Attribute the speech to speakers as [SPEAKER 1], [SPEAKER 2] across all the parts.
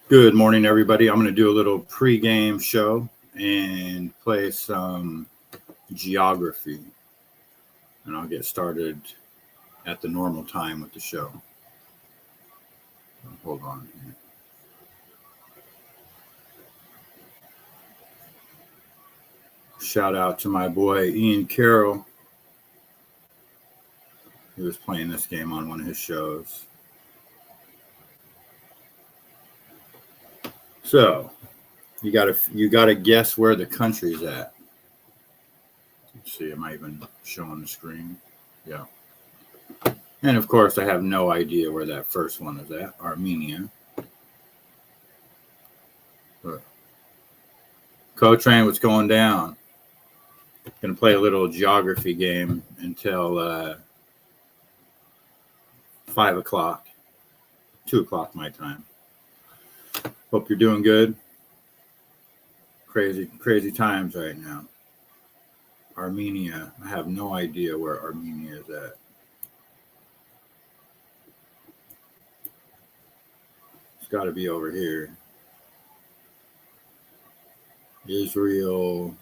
[SPEAKER 1] Good morning, everybody. I'm going to do a little pregame show and play some geography. And I'll get started at the normal time with the show. Hold on here. Shout out to my boy Ian Carroll. He was playing this game on one of his shows. So you gotta guess where the country's at. Let's see, am I even showing the screen? Yeah. And of course, I have no idea where that first one is at, Armenia. But Co-Train, what's going down? Gonna play a little geography game until 5 o'clock, 2 o'clock my time. Hope you're doing good. Crazy times right now. Armenia. I have no idea where Armenia is at. It's got to be over here. Israel,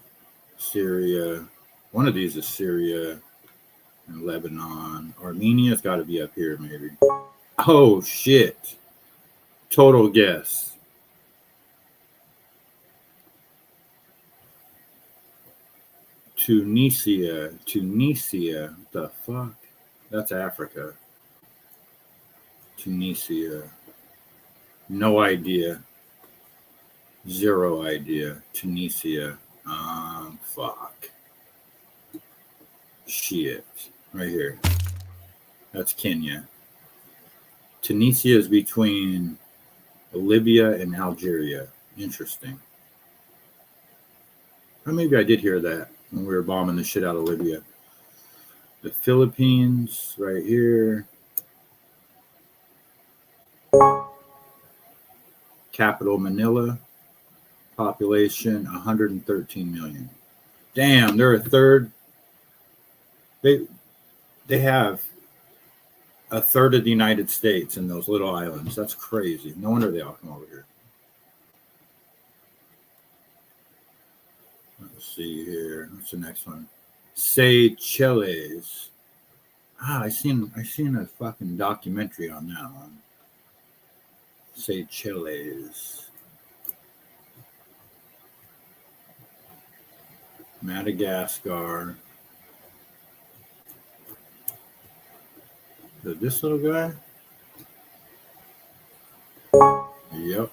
[SPEAKER 1] Syria. One of these is Syria and Lebanon. Armenia's got to be up here, maybe. Oh, shit. Total guess. Tunisia. The fuck? That's Africa. Tunisia. No idea. Zero idea. Tunisia. Fuck. Shit. Right here. That's Kenya. Tunisia is between Libya and Algeria. Interesting. Or maybe I did hear that when we were bombing the shit out of Libya. The Philippines, right here. Capital Manila. Population 113 million. Damn, they're a third. They have a third of the United States in those little islands. That's crazy. No wonder they all come over here. Let's see here. What's the next one? Seychelles. I seen a fucking documentary on that one. Seychelles. Madagascar. This little guy? Yep.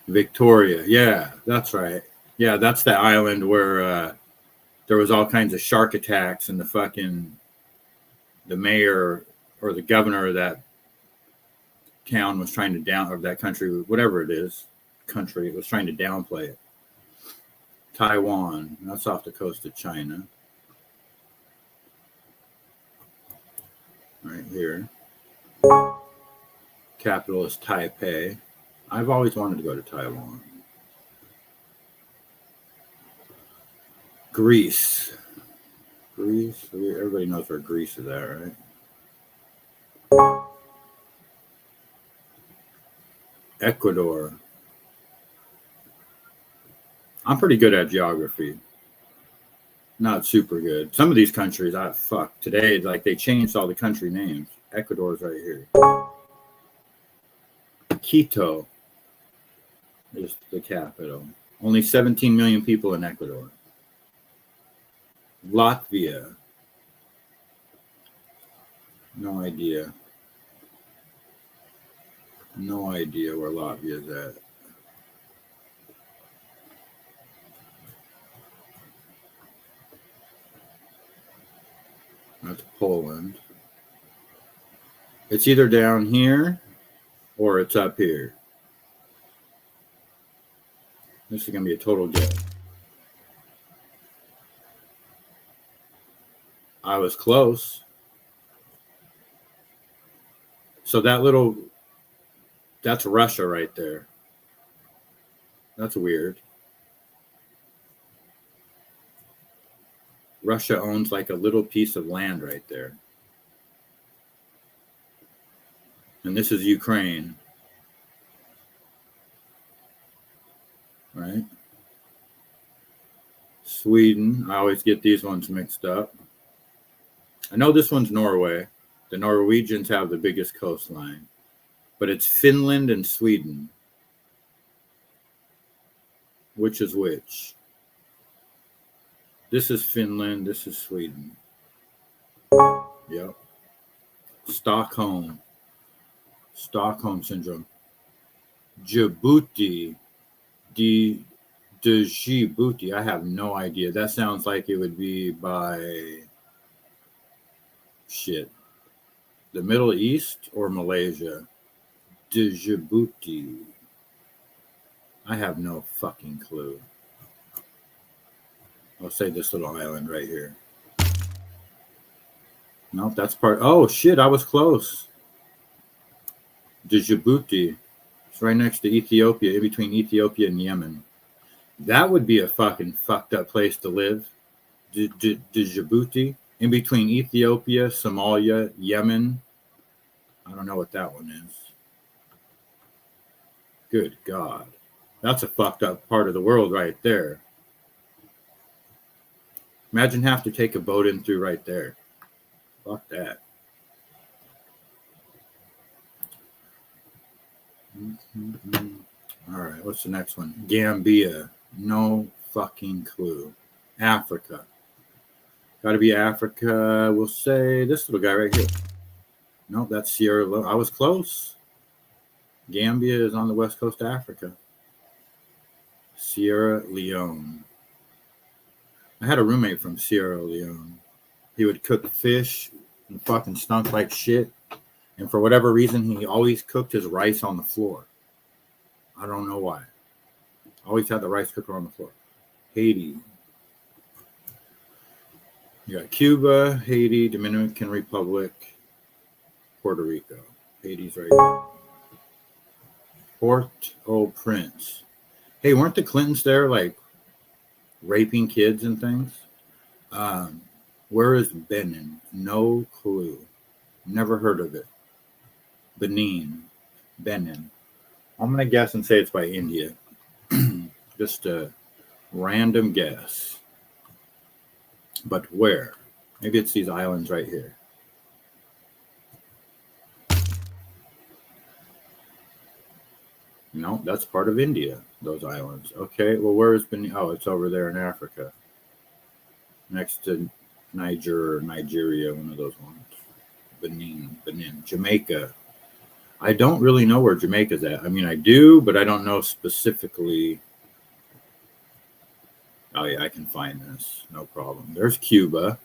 [SPEAKER 1] Victoria. Yeah, that's right. Yeah, that's the island where there was all kinds of shark attacks and the mayor or the governor of that town was trying to of that country, whatever it is, country, it was trying to downplay it. Taiwan, that's off the coast of China. Right here. Capital is Taipei. I've always wanted to go to Taiwan. Greece. Everybody knows where Greece is at, right? Ecuador. I'm pretty good at geography. Not super good. Some of these countries, today, like they changed all the country names. Ecuador's right here. Quito is the capital. Only 17 million people in Ecuador. Latvia. No idea. No idea where Latvia is at. That's Poland. It's either down here or it's up here. This is going to be a total guess. I was close. So that's Russia right there. That's weird. Russia owns like a little piece of land right there. And this is Ukraine. right? Sweden. I always get these ones mixed up. I know this one's Norway. The Norwegians have the biggest coastline, but it's Finland and Sweden. Which is which? This is Finland. This is Sweden. Yep. Stockholm syndrome. Djibouti. Djibouti. I have no idea. That sounds like it would be by shit. The Middle East or Malaysia. Djibouti. I have no fucking clue. I'll say this little island right here. Nope, that's part. Oh shit, I was close. Djibouti. It's right next to Ethiopia, in between Ethiopia and Yemen. That would be a fucking fucked up place to live. Djibouti, in between Ethiopia, Somalia, Yemen. I don't know what that one is. Good God. That's a fucked up part of the world right there. Imagine have to take a boat in through right there. Fuck that. All right, what's the next one? Gambia. No fucking clue. Africa. Got to be Africa. We'll say this little guy right here. No, that's Sierra Leone. I was close. Gambia is on the west coast of Africa. Sierra Leone. I had a roommate from Sierra Leone. He would cook fish and fucking stunk like shit. And for whatever reason, he always cooked his rice on the floor. I don't know why. Always had the rice cooker on the floor. Haiti. You got Cuba, Haiti, Dominican Republic, Puerto Rico. Haiti's right here. Port-au-Prince. Hey, weren't the Clintons there, like, raping kids and things? Where is Benin? No clue. Never heard of it. Benin. I'm going to guess and say it's by India. Just a random guess. But where? Maybe it's these islands right here. No, that's part of India, those islands. Okay, well, where is Benin? Oh, it's over there in Africa. Next to Nigeria, one of those ones. Benin. Jamaica. I don't really know where Jamaica's at. I mean, I do, but I don't know specifically. Oh, yeah, I can find this. No problem. There's Cuba.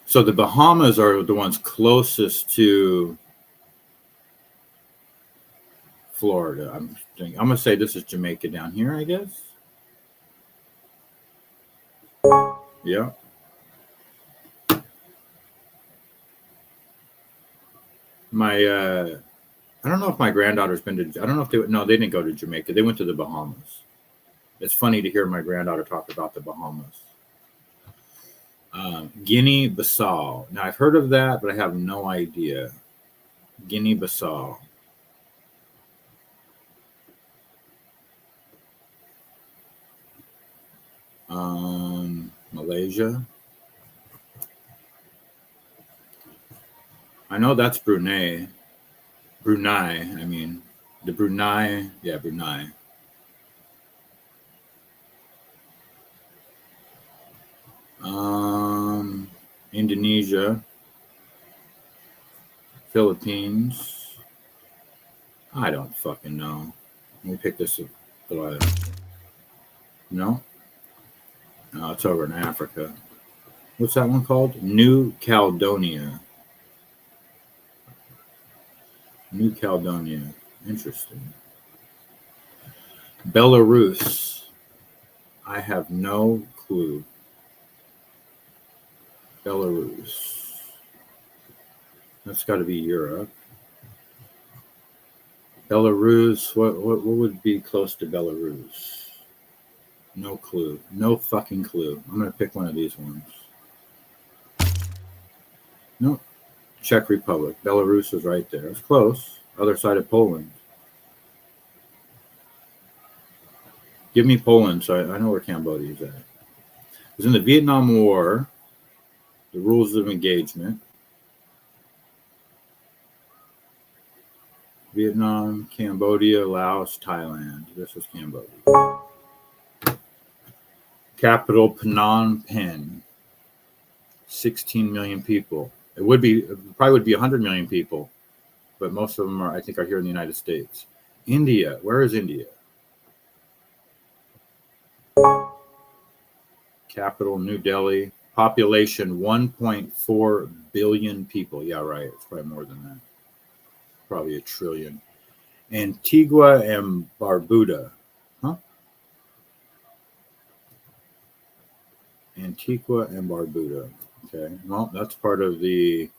[SPEAKER 1] So the Bahamas are the ones closest to Florida. I'm going to say this is Jamaica down here, I guess. Yeah. I don't know if my granddaughter's been to, I don't know if they didn't go to Jamaica. They went to the Bahamas. It's funny to hear my granddaughter talk about the Bahamas. Guinea-Bissau. Now, I've heard of that, but I have no idea. Guinea-Bissau. Malaysia. I know that's Brunei. I mean, the Brunei. Yeah, Brunei. Indonesia. Philippines. I don't fucking know. Let me pick this up. No? No, it's over in Africa. What's that one called? New Caledonia. New Caledonia. Interesting. Belarus. I have no clue. Belarus. That's got to be Europe. Belarus. What would be close to Belarus? No clue. No fucking clue. I'm going to pick one of these ones. Nope. Czech Republic. Belarus is right there. It's close. Other side of Poland. Give me Poland, so I know where Cambodia is at. It was in the Vietnam War. The rules of engagement. Vietnam, Cambodia, Laos, Thailand. This is Cambodia. Capital Phnom Penh. 16 million people. It probably would be 100 million people, but most of them I think are here in the United States. India. Where is India? Capital New Delhi. Population 1.4 billion people. Yeah, right. It's probably more than that. Probably a trillion. Antigua and Barbuda. Huh? Antigua and Barbuda. Okay. Well, that's part of the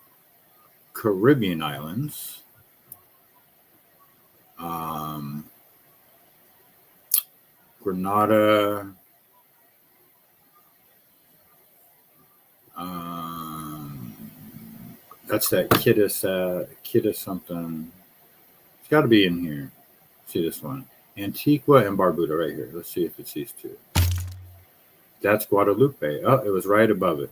[SPEAKER 1] Caribbean islands. Grenada. That's that Kittis something. It's got to be in here. See this one. Antigua and Barbuda right here. Let's see if it's these two. That's Guadalupe. Oh, it was right above it.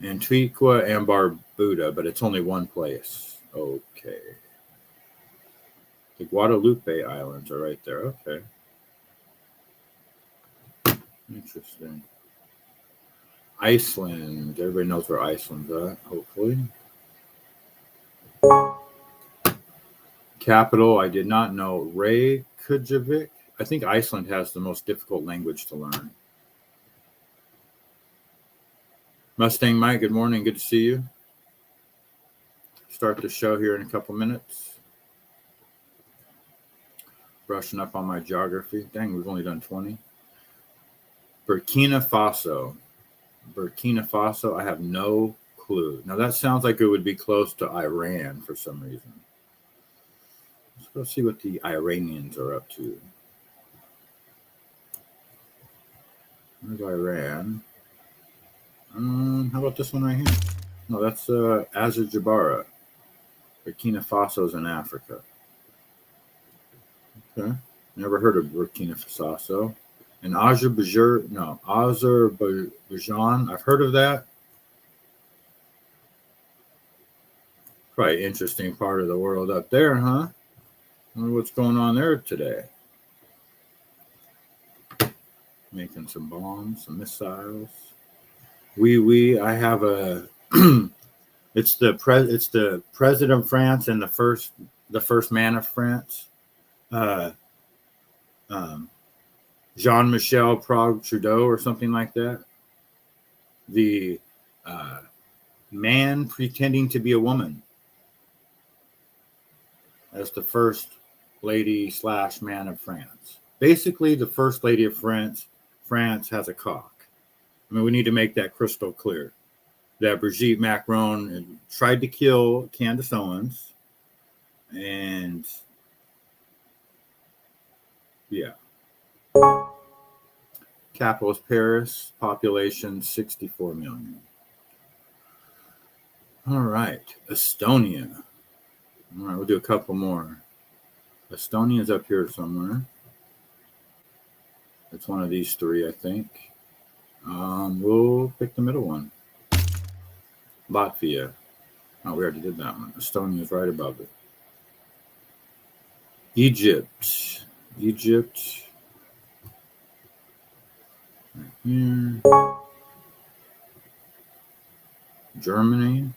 [SPEAKER 1] Antigua and Barbuda, but it's only one place. Okay. The Guadalupe Islands are right there. Okay. Interesting. Iceland. Everybody knows where Iceland's at, hopefully. Capital, I did not know. Reykjavik. I think Iceland has the most difficult language to learn. Mustang Mike, good morning. Good to see you. Start the show here in a couple minutes. Brushing up on my geography. Dang, we've only done 20. Burkina Faso. Burkina Faso, I have no clue. Now that sounds like it would be close to Iran for some reason. Let's go see what the Iranians are up to. There's Iran. How about this one right here? No, that's Azerbaijan. Burkina Faso's in Africa. Okay. Never heard of Burkina Faso. And Azerbaijan, I've heard of that. Probably interesting part of the world up there, huh? Wonder what's going on there today. Making some bombs, some missiles. I have a it's the president of France and the first man of France. Jean-Michel Prague Trudeau or something like that. The man pretending to be a woman as the first lady / man of France. Basically, the first lady of France has a cock. I mean, we need to make that crystal clear. That Brigitte Macron tried to kill Candace Owens. And yeah. Capital is Paris. Population 64 million. All right. Estonia. All right, we'll do a couple more. Estonia's up here somewhere. It's one of these three, I think. We'll pick the middle one. Latvia. Oh, we already did that one. Estonia's right above it. Egypt. Right here. Germany.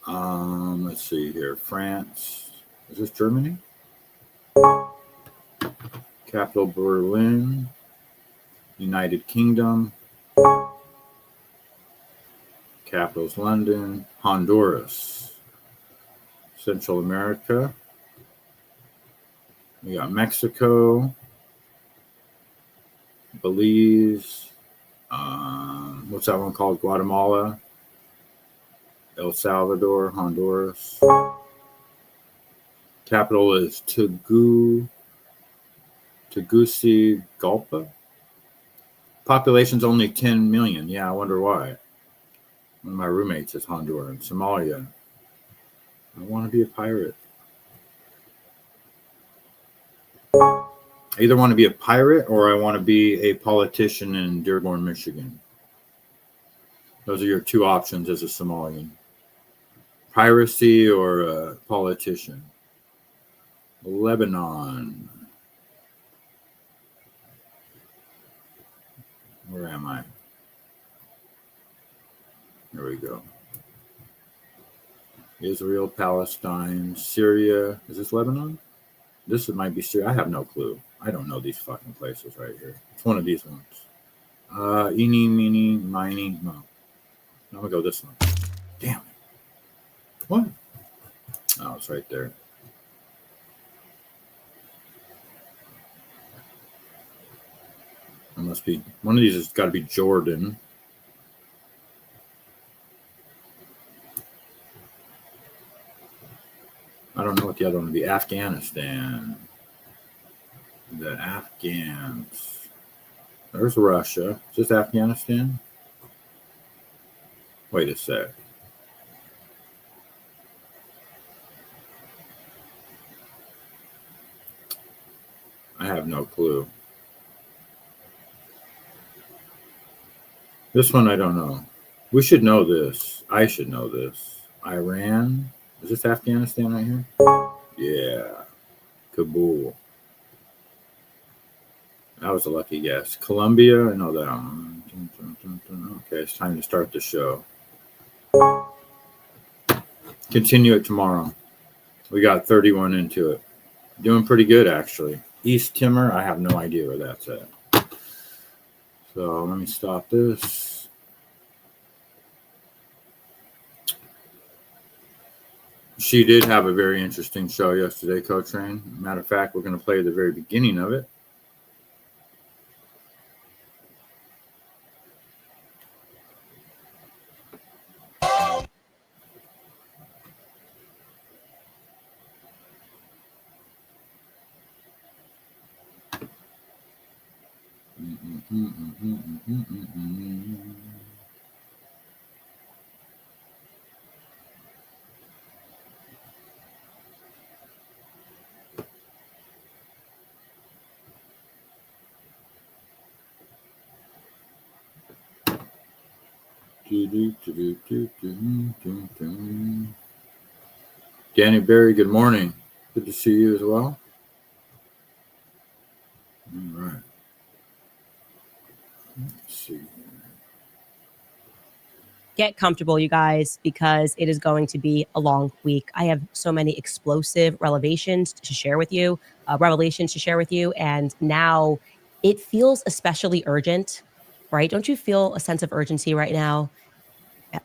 [SPEAKER 1] Let's see here. France. Is this Germany? Capital Berlin. United Kingdom. Capital's London. Honduras. Central America. We got Mexico. Belize. What's that one called? Guatemala. El Salvador. Honduras. Capital is Tegucigalpa. Population's only 10 million. Yeah, I wonder why. One of my roommates is Honduran. Somalia. I want to be a pirate. I either want to be a pirate or I want to be a politician in Dearborn, Michigan. Those are your two options as a Somalian. Piracy or a politician. Lebanon. Where am I? There we go. Israel, Palestine, Syria. Is this Lebanon? This might be Syria. I have no clue. I don't know these fucking places right here. It's one of these ones. Eeny, meeny, miny, mo. I'm gonna go this one. Damn it. What? Oh, it's right there. It must be one of these. Has got to be Jordan. I don't know what the other one would be. Afghanistan. The Afghans. There's Russia. Is this Afghanistan? Wait a sec. I have no clue. This one I don't know. We should know this. I should know this. Iran. Is this Afghanistan right here? Yeah. Kabul. That was a lucky guess. Colombia. I know that one. Okay, it's time to start the show. Continue it tomorrow. We got 31 into it. Doing pretty good, actually. East Timor. I have no idea where that's at. So let me stop this. She did have a very interesting show yesterday, Coach Rain. Matter of fact, we're going to play the very beginning of it. Danny Berry, good morning. Good to see you as well. All right. Let's see.
[SPEAKER 2] Get comfortable, you guys, because it is going to be a long week. I have so many explosive revelations to share with you, and now it feels especially urgent, right? Don't you feel a sense of urgency right now?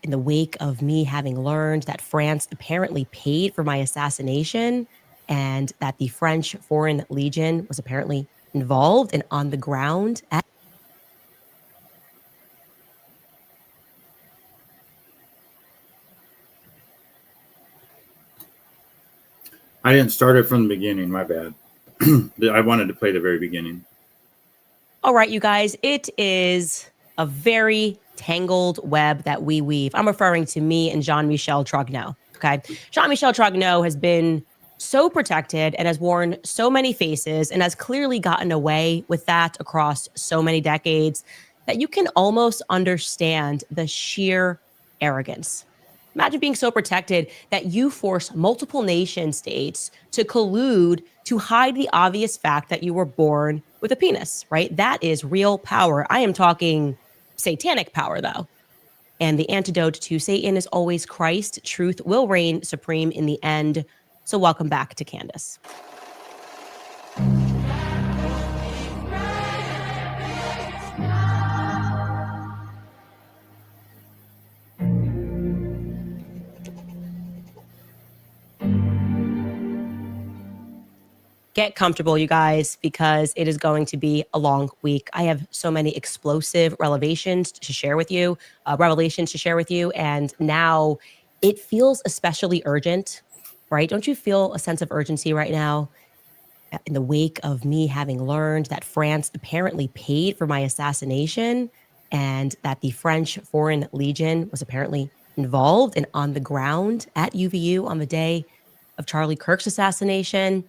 [SPEAKER 2] In the wake of me having learned that France apparently paid for my assassination and that the French Foreign Legion was apparently involved and on the ground at
[SPEAKER 1] I didn't start it from the beginning. My bad. I wanted to play the very beginning.
[SPEAKER 2] All right, you guys, it is a very tangled web that we weave. I'm referring to me and Jean-Michel Trogneau, okay? Jean-Michel Trogneau has been so protected and has worn so many faces and has clearly gotten away with that across so many decades that you can almost understand the sheer arrogance. Imagine being so protected that you force multiple nation states to collude to hide the obvious fact that you were born with a penis, right? That is real power. I am talking satanic power, though. And the antidote to Satan is always Christ. Truth will reign supreme in the end. So welcome back to Candace. Get comfortable, you guys, because it is going to be a long week. I have so many explosive revelations to share with you, and now it feels especially urgent, right? Don't you feel a sense of urgency right now? In the wake of me having learned that France apparently paid for my assassination and that the French Foreign Legion was apparently involved and on the ground at UVU on the day of Charlie Kirk's assassination.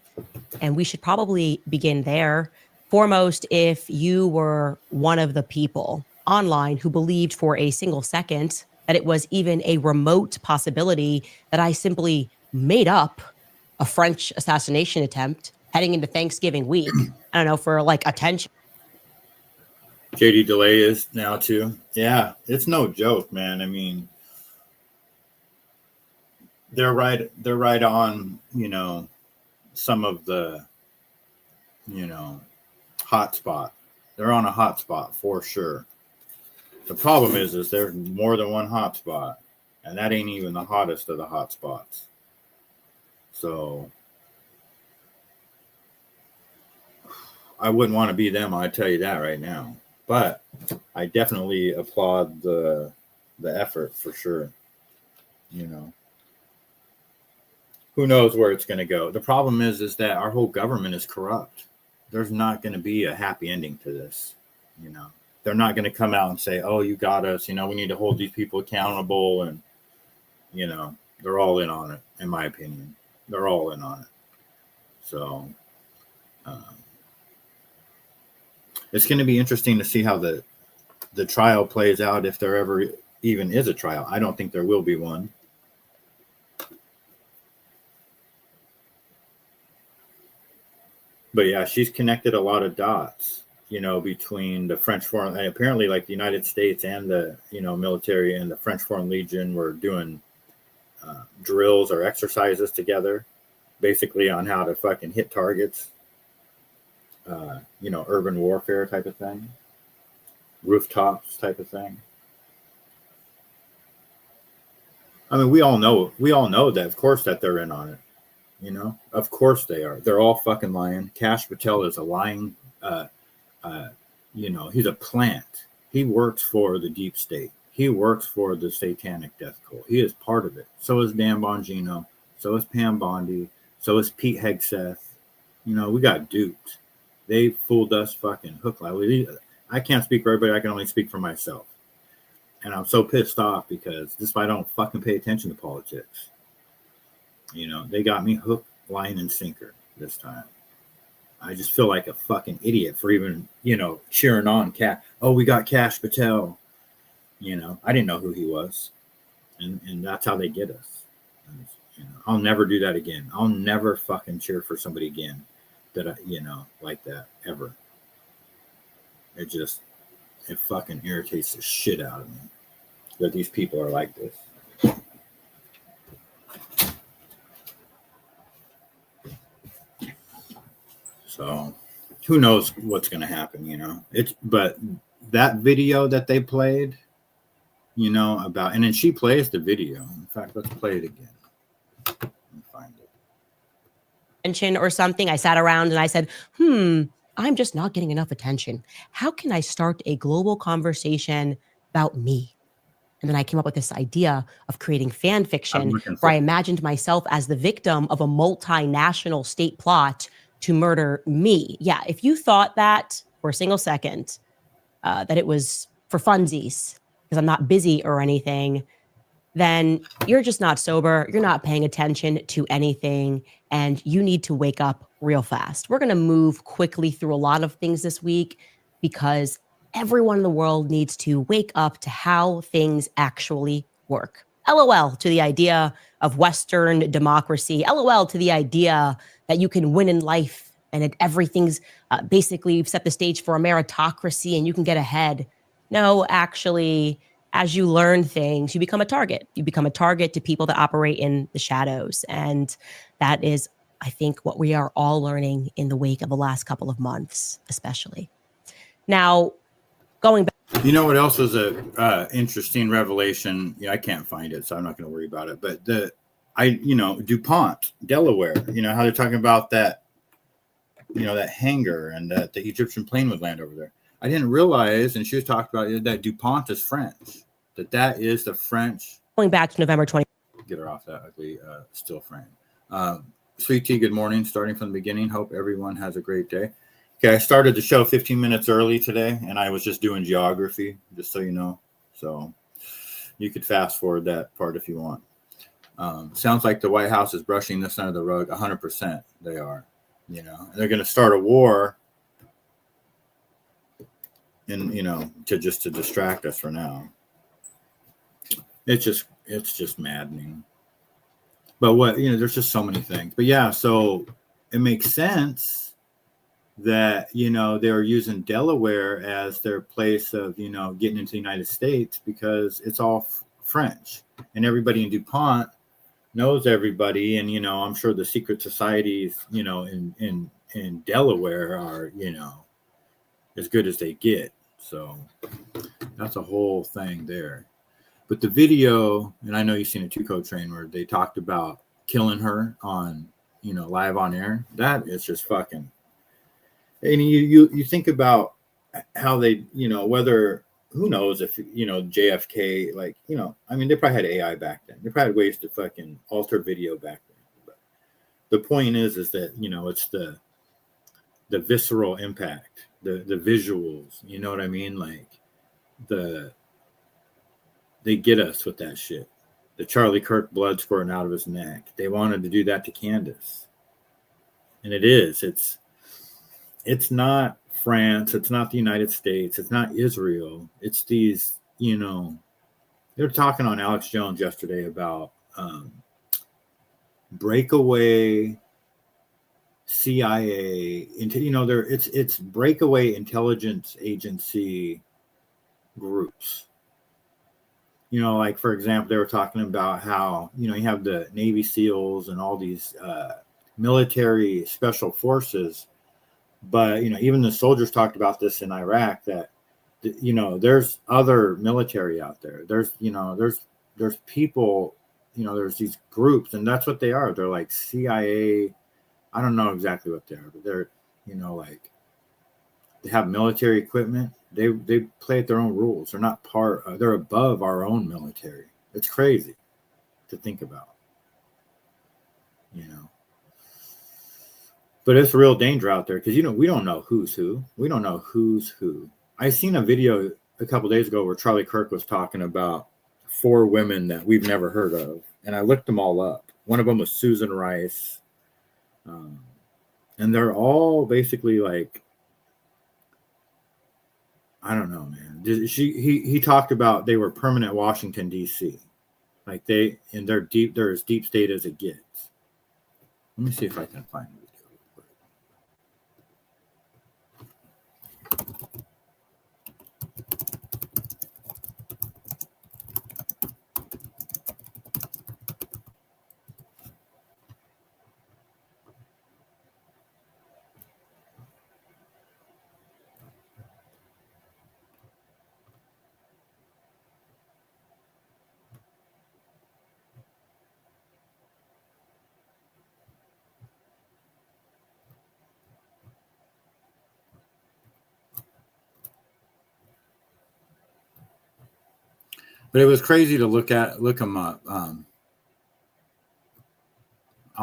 [SPEAKER 2] And we should probably begin there. Foremost, if you were one of the people online who believed for a single second that it was even a remote possibility that I simply made up a French assassination attempt heading into Thanksgiving week, I don't know, for like attention.
[SPEAKER 1] JD Delay is now too. Yeah, it's no joke, man. I mean, they're right on, some of the, hot spot. They're on a hot spot for sure. The problem is there's more than one hot spot, and that ain't even the hottest of the hot spots. So I wouldn't want to be them, I tell you that right now. But I definitely applaud the effort for sure. Who knows where it's going to go? The problem is that our whole government is corrupt. There's not going to be a happy ending to this. They're not going to come out and say, "Oh, you got us." We need to hold these people accountable, and they're all in on it. In my opinion, they're all in on it. So it's going to be interesting to see how the trial plays out, if there ever even is a trial. I don't think there will be one. But yeah, she's connected a lot of dots, between the French Foreign, and apparently like the United States and the, military and the French Foreign Legion were doing drills or exercises together, basically on how to fucking hit targets, urban warfare type of thing, rooftops type of thing. I mean, we all know that, of course, that they're in on it. Of course they are. They're all fucking lying. Kash Patel is a lying, he's a plant. He works for the deep state. He works for the satanic death cult. He is part of it. So is Dan Bongino. So is Pam Bondi. So is Pete Hegseth. We got duped. They fooled us fucking hook, line. I can't speak for everybody. I can only speak for myself. And I'm so pissed off because this is why I don't fucking pay attention to politics. They got me hook, line, and sinker this time. I just feel like a fucking idiot for even, cheering on Cash. Oh, we got Kash Patel. I didn't know who he was. And that's how they get us. And, I'll never do that again. I'll never fucking cheer for somebody again that, like that, ever. It fucking irritates the shit out of me that these people are like this. So who knows what's going to happen, but that video that they played, about, and then she plays the video. In fact, let's play it again. Let me find it.
[SPEAKER 2] Or something. I sat around and I said, I'm just not getting enough attention. How can I start a global conversation about me? And then I came up with this idea of creating fan fiction where I imagined myself as the victim of a multinational state plot to murder me. Yeah, if you thought that for a single second, that it was for funsies, because I'm not busy or anything, then you're just not sober. You're not paying attention to anything, and you need to wake up real fast. We're going to move quickly through a lot of things this week because everyone in the world needs to wake up to how things actually work. LOL to the idea of Western democracy. LOL to the idea that you can win in life and that everything's basically set the stage for a meritocracy and you can get ahead. No, actually, as you learn things, you become a target. You become a target to people that operate in the shadows. And that is, I think, what we are all learning in the wake of the last couple of months, especially. Now, going back.
[SPEAKER 1] You know what else was a interesting revelation? I can't find it, so I'm not going to worry about it. But DuPont, Delaware, how they're talking about that, that hangar and that the Egyptian plane would land over there. I didn't realize, and she was talking about it, that DuPont is French. That is the French.
[SPEAKER 2] Going back to November 20.
[SPEAKER 1] Get her off that ugly still frame. Sweet Tea, good morning. Starting from the beginning. Hope everyone has a great day. Okay, I started the show 15 minutes early today, and I was just doing geography, just so you know. So you could fast forward that part if you want. Sounds like the White House is brushing this under the rug. 100% they are. And they're going to start a war and to distract us for now. It's just maddening. But there's just so many things. But yeah, so it makes sense that they're using Delaware as their place of getting into the United States, because it's all French, and everybody in DuPont knows everybody, and I'm sure the secret societies in Delaware are as good as they get. So that's a whole thing there. But the video, and I know you've seen it too, Code Train, where they talked about killing her on live on air. That is just fucking. And you think about how they whether, who knows if JFK, like I mean, they probably had AI back then. They probably had ways to fucking alter video back then. But the point is that it's the visceral impact, the visuals. You know what I mean? Like they get us with that shit. The Charlie Kirk blood squirting out of his neck. They wanted to do that to Candace, and it's not France, it's not the United States, it's not Israel. It's these, they were talking on Alex Jones yesterday about breakaway CIA into, it's breakaway intelligence agency groups. Like, for example, they were talking about how, you have the Navy SEALs and all these military special forces. But, even the soldiers talked about this in Iraq, that, there's other military out there. There's people, there's these groups, and that's what they are. They're like CIA. I don't know exactly what they are, but they're, like, they have military equipment. They play at their own rules. They're not they're above our own military. It's crazy to think about, But it's real danger out there, because we don't know who's who. We don't know who's who. I seen a video a couple days ago where Charlie Kirk was talking about 4 women that we've never heard of, and I looked them all up. One of them was Susan Rice, and they're all basically like, I don't know, man. He talked about they were permanent Washington D.C. Like they're as deep state as it gets. Let me see if I can find it. But it was crazy to look them up. I'll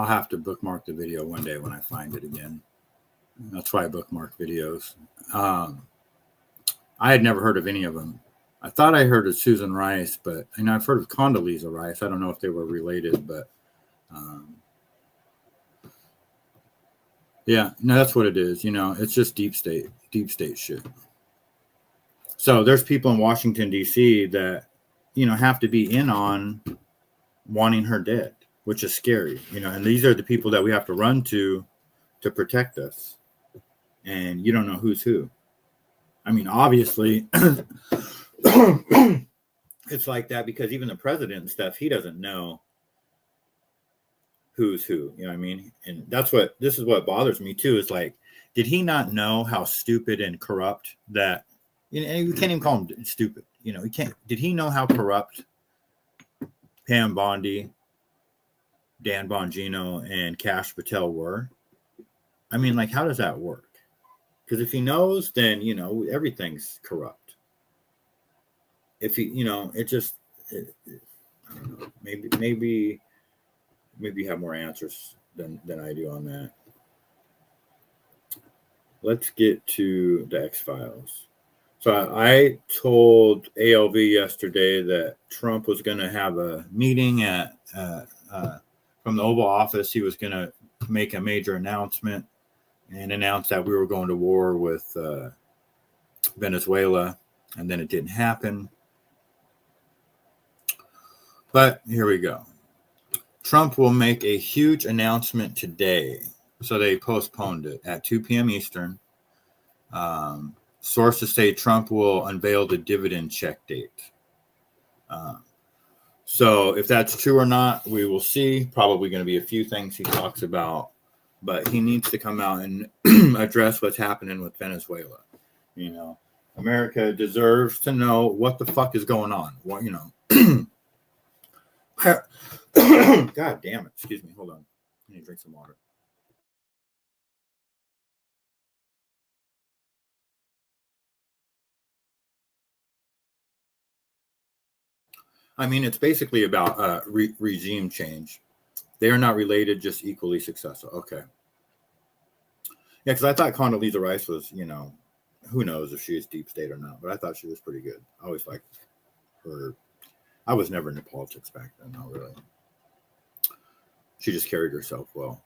[SPEAKER 1] have to bookmark the video one day when I find it again. That's why I bookmark videos. I had never heard of any of them. I thought I heard of Susan Rice, but I've heard of Condoleezza Rice. I don't know if they were related, but yeah, no, that's what it is. It's just deep state shit. So there's people in Washington, D.C. that have to be in on wanting her dead, which is scary, and these are the people that we have to run to protect us. And you don't know who's who. I mean, obviously, it's like that because even the president and stuff, he doesn't know who's who. You know what I mean? And this is what bothers me too. Is like, did he not know how stupid and corrupt that? And you can't even call him stupid. He can't. Did he know how corrupt Pam Bondi, Dan Bongino, and Kash Patel were? I mean, like, how does that work? Because if he knows, then everything's corrupt. If he, I don't know. Maybe you have more answers than I do on that. Let's get to the X-Files. So I told ALV yesterday that Trump was going to have a meeting from the Oval Office. He was going to make a major announcement and announce that we were going to war with Venezuela, and then it didn't happen. But here we go. Trump will make a huge announcement today. So they postponed it at 2 p.m. Eastern. Sources say Trump will unveil the dividend check date. So if that's true or not, we will see. Probably going to be a few things he talks about, but he needs to come out and address what's happening with Venezuela. You know, America deserves to know what the fuck is going on. What, you know. God damn it. Excuse me. Hold on. I need to drink some water. I mean, it's basically about regime change. They are not related, just equally successful. Okay. Yeah, because I thought Condoleezza Rice was, you know, who knows if she is deep state or not, but I thought she was pretty good. I always liked her. I was never into politics back then, not really. She just carried herself well.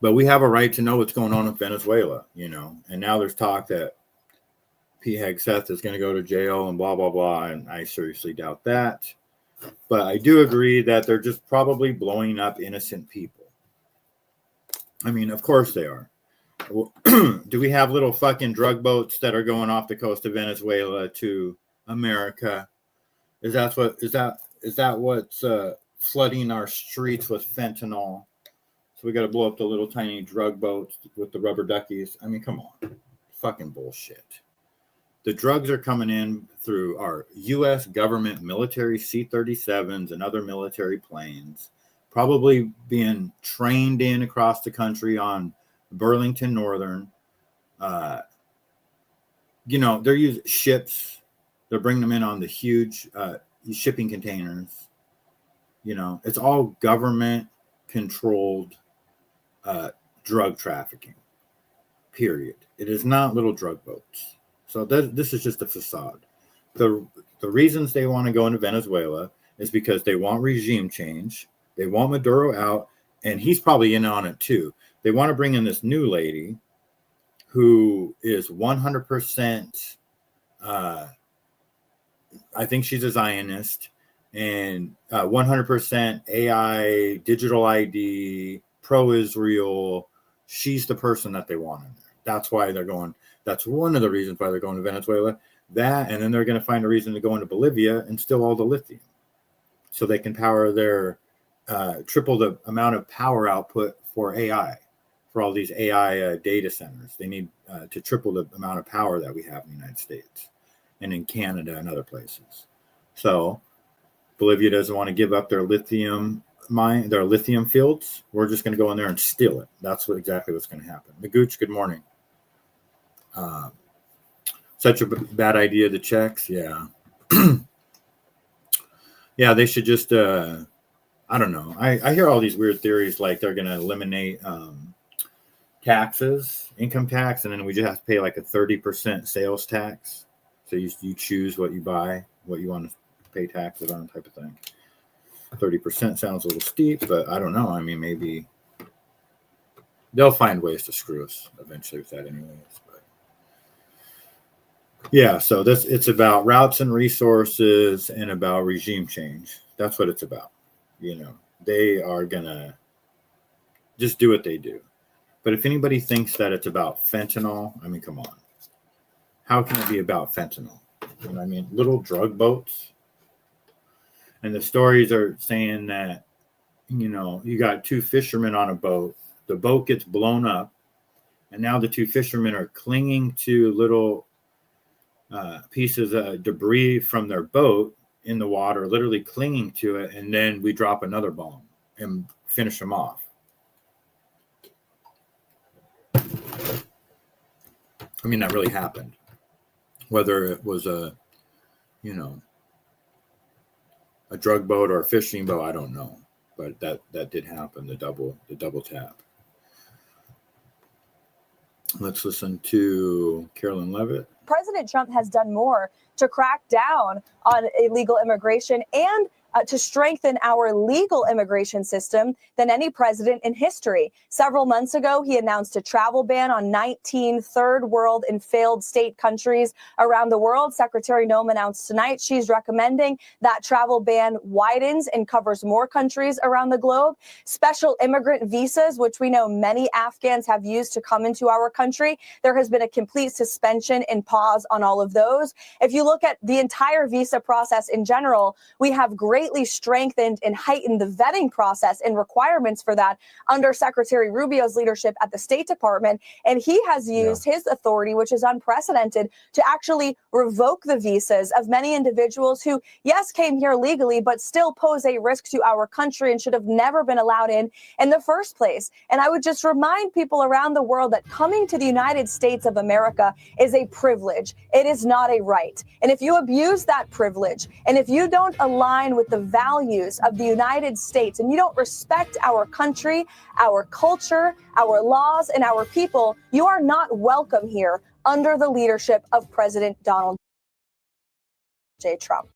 [SPEAKER 1] But we have a right to know what's going on in Venezuela, you know, and now there's talk that P. Hegseth is going to go to jail and blah, blah, blah. And I seriously doubt that. But I do agree that they're just probably blowing up innocent people. I mean, of course they are. Do we have little fucking drug boats that are going off the coast of Venezuela to America? Is that what's flooding our streets with fentanyl? So we got to blow up the little tiny drug boats with the rubber duckies. I mean, come on. Fucking bullshit. The drugs are coming in through our U.S. government military C-37s and other military planes, probably being trained in across the country on Burlington Northern. You know, they're using ships. They're bringing them in on the huge shipping containers. You know, it's all government-controlled drug trafficking, period. It is not little drug boats. So this is just a facade. The reasons they want to go into Venezuela is because they want regime change. They want Maduro out, and he's probably in on it too. They want to bring in this new lady who is 100%, I think she's a Zionist, and 100% AI, digital ID, pro-Israel. She's the person that they want in there. That's why they're going. That's one of the reasons why they're going to Venezuela. That, and then they're going to find a reason to go into Bolivia and steal all the lithium, so they can power their triple the amount of power output for AI, for all these AI data centers. They need to triple the amount of power that we have in the United States and in Canada and other places. So Bolivia doesn't want to give up their lithium fields. We're just going to go in there and steal it. That's exactly what's going to happen. Magooch, good morning. Such a bad idea, the checks. Yeah. Yeah, they should just, I don't know. I hear all these weird theories like they're going to eliminate taxes, income tax, and then we just have to pay like a 30% sales tax. So you choose what you buy, what you want to pay taxes on, type of thing. 30% sounds a little steep, but I don't know. I mean, maybe they'll find ways to screw us eventually with that anyways. But yeah, so it's about routes and resources and about regime change. That's what it's about. You know, they are going to just do what they do. But if anybody thinks that it's about fentanyl, I mean, come on. How can it be about fentanyl? You know what I mean? Little drug boats. And the stories are saying that, you know, you got two fishermen on a boat. The boat gets blown up. And now the two fishermen are clinging to little pieces of debris from their boat in the water, literally clinging to it. And then we drop another bomb and finish them off. I mean, that really happened. Whether it was a drug boat or a fishing boat, I don't know. But that did happen, the double tap. Let's listen to Carolyn Levitt.
[SPEAKER 3] President Trump has done more to crack down on illegal immigration and to strengthen our legal immigration system than any president in history. Several months ago, he announced a travel ban on 19 third world and failed state countries around the world. Secretary Noem announced tonight she's recommending that travel ban widens and covers more countries around the globe. Special immigrant visas, which we know many Afghans have used to come into our country, there has been a complete suspension and pause on all of those. If you look at the entire visa process in general, we have greatly strengthened and heightened the vetting process and requirements for that under Secretary Rubio's leadership at the State Department. And he has used his authority, which is unprecedented, to actually revoke the visas of many individuals who, yes, came here legally, but still pose a risk to our country and should have never been allowed in the first place. And I would just remind people around the world that coming to the United States of America is a privilege. It is not a right. And if you abuse that privilege, and if you don't align with the values of the United States, and you don't respect our country, our culture, our laws, and our people, you are not welcome here under the leadership of President Donald J. Trump.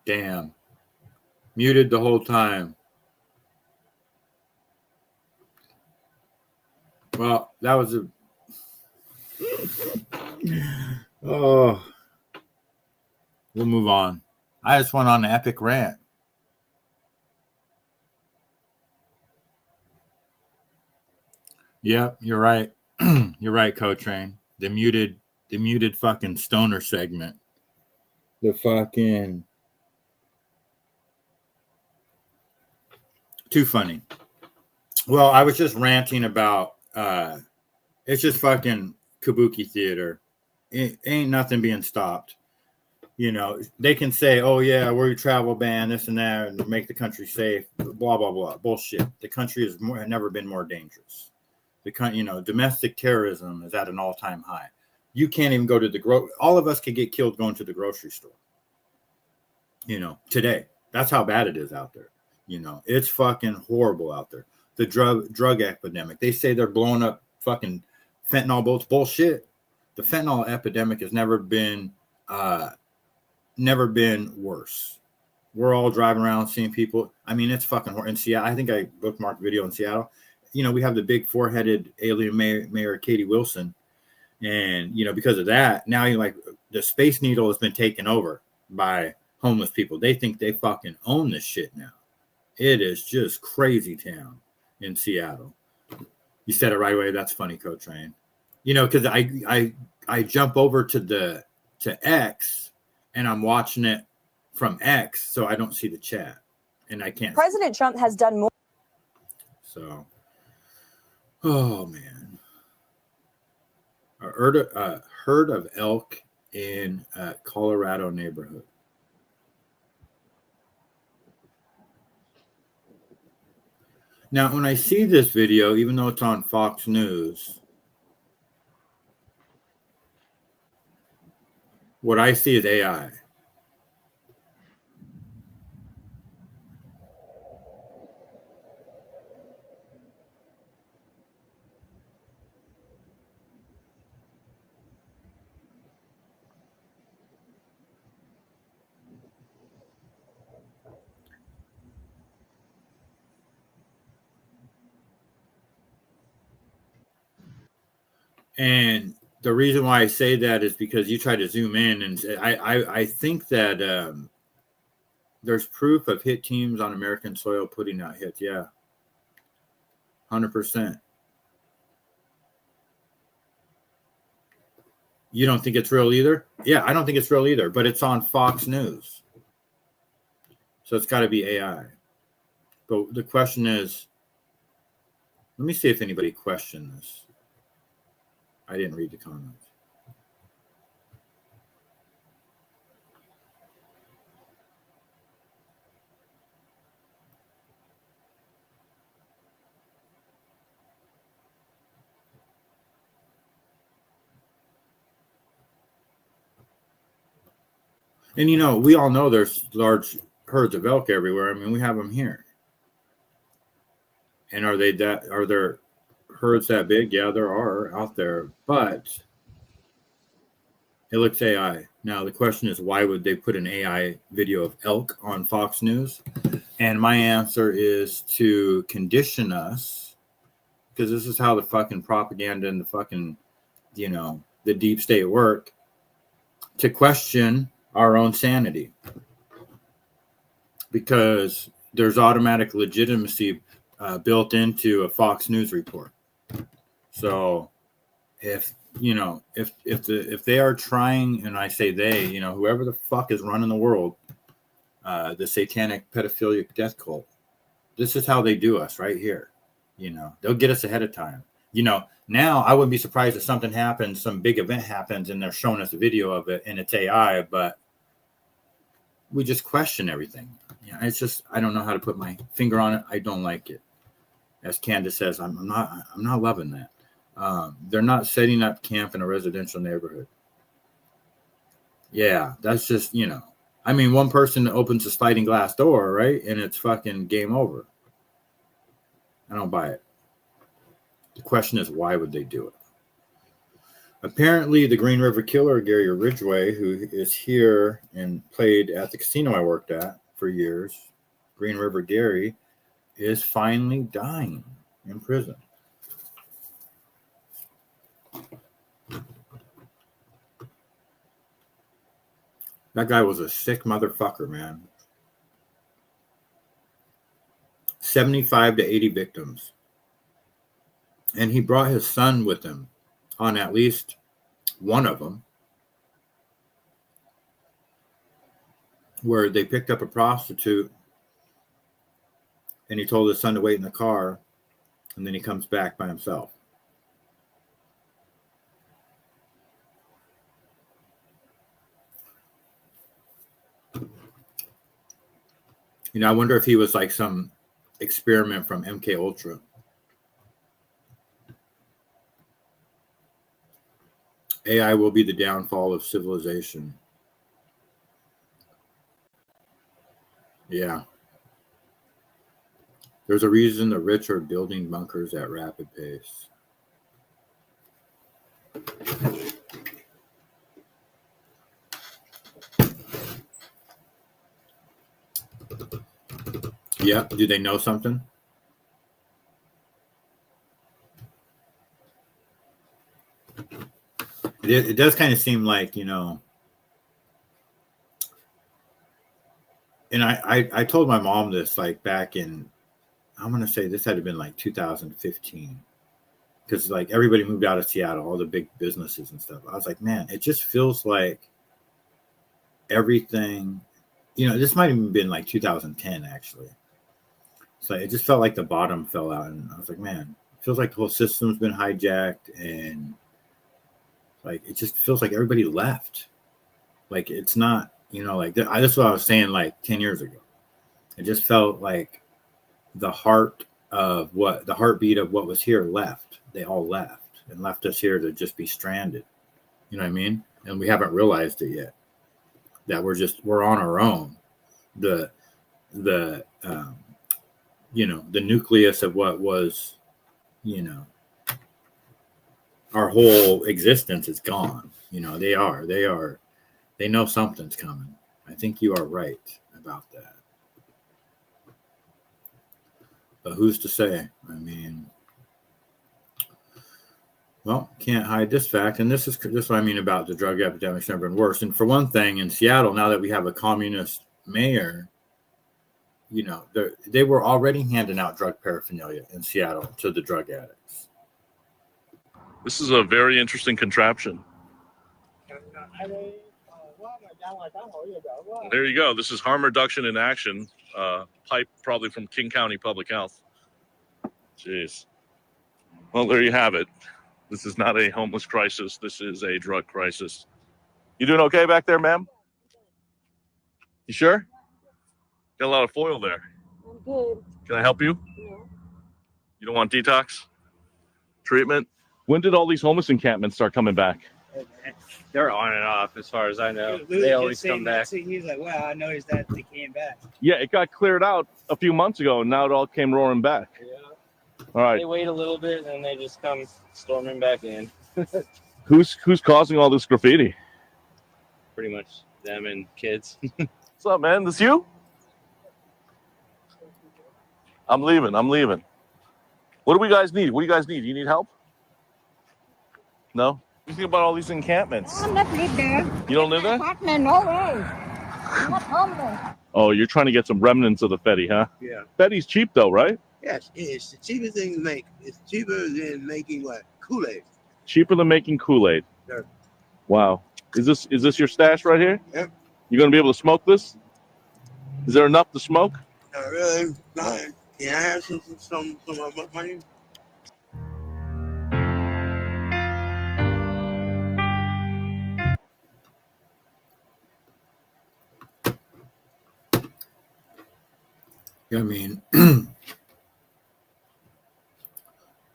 [SPEAKER 1] Damn. Muted the whole time. Well, that was a... Oh. We'll move on. I just went on an epic rant. Yep, you're right. You're right, Co-Train. The muted fucking stoner segment. The fucking too funny. Well, I was just ranting about it's just fucking kabuki theater. It ain't nothing being stopped. You know, they can say, "Oh yeah, we're a travel ban, this and that, and make the country safe." Blah blah blah. Bullshit. The country has never been more dangerous. Domestic terrorism is at an all-time high. You can't even go to the all of us could get killed going to the grocery store. Today. That's how bad it is out there. It's fucking horrible out there. The drug epidemic. They say they're blowing up fucking fentanyl boats. Bullshit. The fentanyl epidemic has never been worse. We're all driving around seeing people. I mean, it's fucking horrible. In Seattle, I think I bookmarked a video in Seattle. We have the big four-headed alien mayor Katie Wilson. And, because of that, now the Space Needle has been taken over by homeless people. They think they fucking own this shit now. It is just crazy town in Seattle. You said it right away. That's funny, Co-Train. Because I jump over to X and I'm watching it from X, so I don't see the chat and I can't.
[SPEAKER 3] President Trump has done more.
[SPEAKER 1] So, oh man, a herd of elk in a Colorado neighborhood. Now, when I see this video, even though it's on Fox News, what I see is AI. And the reason why I say that is because you try to zoom in, and I think that there's proof of hit teams on American soil putting out hits. Yeah, 100%. You don't think it's real either? Yeah, I don't think it's real either, but it's on Fox News. So it's got to be AI. But the question is, let me see if anybody questioned this. I didn't read the comments. And we all know there's large herds of elk everywhere. I mean, we have them here. And are there herds that big? Yeah, there are out there, but it looks AI. Now the question is, why would they put an AI video of elk on Fox News? And my answer is to condition us, because this is how the fucking propaganda and the fucking, the deep state work, to question our own sanity. Because there's automatic legitimacy built into a Fox News report. So if they are trying, and I say they, whoever the fuck is running the world, the satanic pedophilic death cult, this is how they do us right here. They'll get us ahead of time. Now I wouldn't be surprised if something happens, some big event happens, and they're showing us a video of it and it's AI, but we just question everything. It's just, I don't know how to put my finger on it. I don't like it. As Candace says, I'm not loving that. They're not setting up camp in a residential neighborhood. Yeah, that's just, I mean, one person opens a sliding glass door, right? And it's fucking game over. I don't buy it. The question is, why would they do it? Apparently, the Green River Killer, Gary Ridgway, who is here and played at the casino I worked at for years, Green River Gary, is finally dying in prison. That guy was a sick motherfucker, man. 75 to 80 victims. And he brought his son with him on at least one of them, where they picked up a prostitute and he told his son to wait in the car, and then he comes back by himself. You know, I wonder if he was like some experiment from MK Ultra. AI will be the downfall of civilization. Yeah. There's a reason the rich are building bunkers at rapid pace. Yeah, do they know something? It does kind of seem like, you know, and I told my mom this like back in, I'm going to say this had to been like 2015, because like everybody moved out of Seattle, all the big businesses and stuff. I was like, man, it just feels like everything, you know, this might have even been like 2010 actually. So it just felt like the bottom fell out, and I was like, man, it feels like the whole system's been hijacked, and like it just feels like everybody left. Like it's not, you know, like that's what I was saying like 10 years ago. It just felt like the heartbeat of what was here left. They all left and left us here to just be stranded. You know what I mean? And we haven't realized it yet, that we're on our own. The you know, the nucleus of what was, you know, our whole existence is gone. You know, they know something's coming. I think you are right about that. But who's to say? I mean, well, can't hide this fact. And this is what I mean about the drug epidemic's never been worse. And for one thing, in Seattle, now that we have a communist mayor, you know, they were already handing out drug paraphernalia in Seattle to the drug addicts.
[SPEAKER 4] This is a very interesting contraption. There you go. This is harm reduction in action. Pipe probably from King County Public Health. Jeez. Well, there you have it. This is not a homeless crisis. This is a drug crisis. You doing okay back there, ma'am? You sure? Got a lot of foil there.
[SPEAKER 5] I'm good.
[SPEAKER 4] Can I help you?
[SPEAKER 5] Yeah.
[SPEAKER 4] You don't want detox treatment? When did all these homeless encampments start coming back?
[SPEAKER 6] They're on and off, as far as I know. They always come back. He's like, "Well, I noticed that they came back."
[SPEAKER 4] Yeah, it got cleared out a few months ago, and now it all came roaring back.
[SPEAKER 6] Yeah.
[SPEAKER 4] All right.
[SPEAKER 6] They wait a little bit, and they just come storming back in.
[SPEAKER 4] Who's causing all this graffiti?
[SPEAKER 6] Pretty much them and kids.
[SPEAKER 4] What's up, man? This you? I'm leaving. What do we guys need? What do you guys need? You need help? No? What do you think about all these encampments?
[SPEAKER 5] I'm not live there.
[SPEAKER 4] You don't live there?
[SPEAKER 5] Partner, no way. I'm not homeless.
[SPEAKER 4] Oh, you're trying to get some remnants of the Fetty, huh?
[SPEAKER 7] Yeah.
[SPEAKER 4] Fetty's cheap though, right?
[SPEAKER 7] Yes, it's the cheapest thing to make. It's cheaper than making what? Kool-Aid.
[SPEAKER 4] Cheaper than making Kool-Aid.
[SPEAKER 7] Sure.
[SPEAKER 4] Wow. Is this your stash right here?
[SPEAKER 7] Yep.
[SPEAKER 4] You gonna be able to smoke this? Is there enough to smoke?
[SPEAKER 7] Not really. Can I have some money?
[SPEAKER 1] I mean,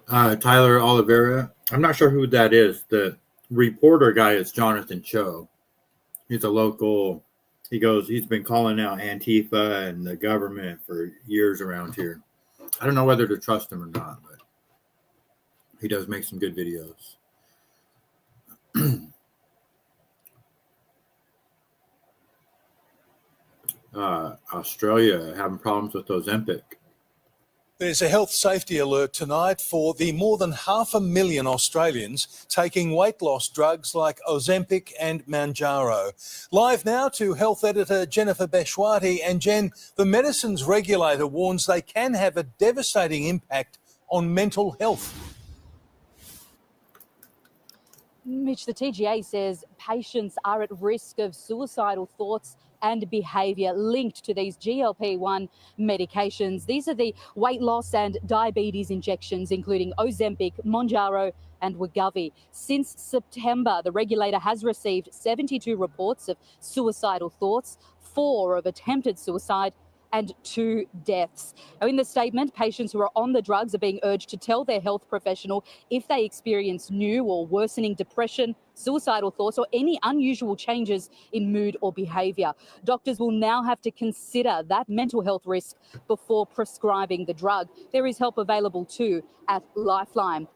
[SPEAKER 1] Tyler Oliveira, I'm not sure who that is. The reporter guy is Jonathan Cho. He's a local. He's been calling out Antifa and the government for years around here. I don't know whether to trust him or not, but he does make some good videos. Australia having problems with Ozempic.
[SPEAKER 8] There's a health safety alert tonight for the more than 500,000 Australians taking weight loss drugs like Ozempic and Mounjaro. Live now to health editor Jennifer Beshwati. And Jen, the medicines regulator warns they can have a devastating impact on mental health.
[SPEAKER 5] Mitch, the TGA says patients are at risk of suicidal thoughts and behaviour linked to these GLP-1 medications. These are the weight loss and diabetes injections, including Ozempic, Mounjaro and Wegovy. Since September, the regulator has received 72 reports of suicidal thoughts, 4 of attempted suicide and 2 deaths. Now, in the statement, patients who are on the drugs are being urged to tell their health professional if they experience new or worsening depression, suicidal thoughts, or any unusual changes in mood or behaviour. Doctors will now have to consider that mental health risk before prescribing the drug. There is help available too at Lifeline.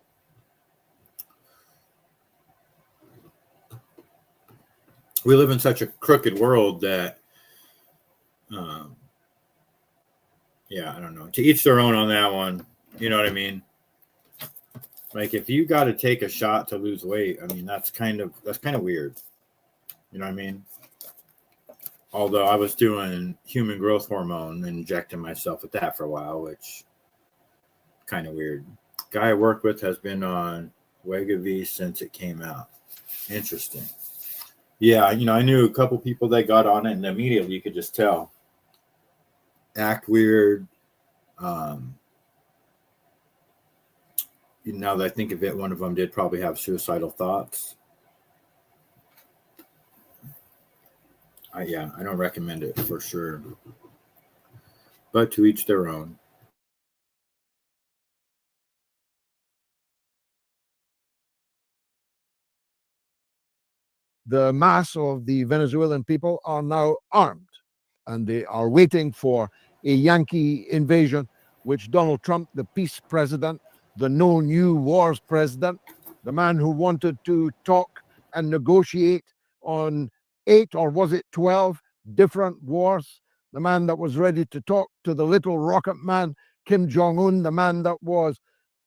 [SPEAKER 1] We live in such a crooked world that, yeah, I don't know. To each their own on that one. You know what I mean? Like, if you got to take a shot to lose weight, I mean, that's kind of weird. You know what I mean? Although I was doing human growth hormone, injecting myself with that for a while, which kind of weird. Guy I work with has been on Wegovy since it came out. Interesting. Yeah, you know, I knew a couple people that got on it, and immediately you could just tell. Act weird. Now that I think of it, one of them did probably have suicidal thoughts. I don't recommend it for sure. But to each their own.
[SPEAKER 9] The mass of the Venezuelan people are now armed, and they are waiting for a Yankee invasion, which Donald Trump, the peace president, the no new wars president, the man who wanted to talk and negotiate on 8 or was it 12 different wars, the man that was ready to talk to the little rocket man, Kim Jong-un, the man that was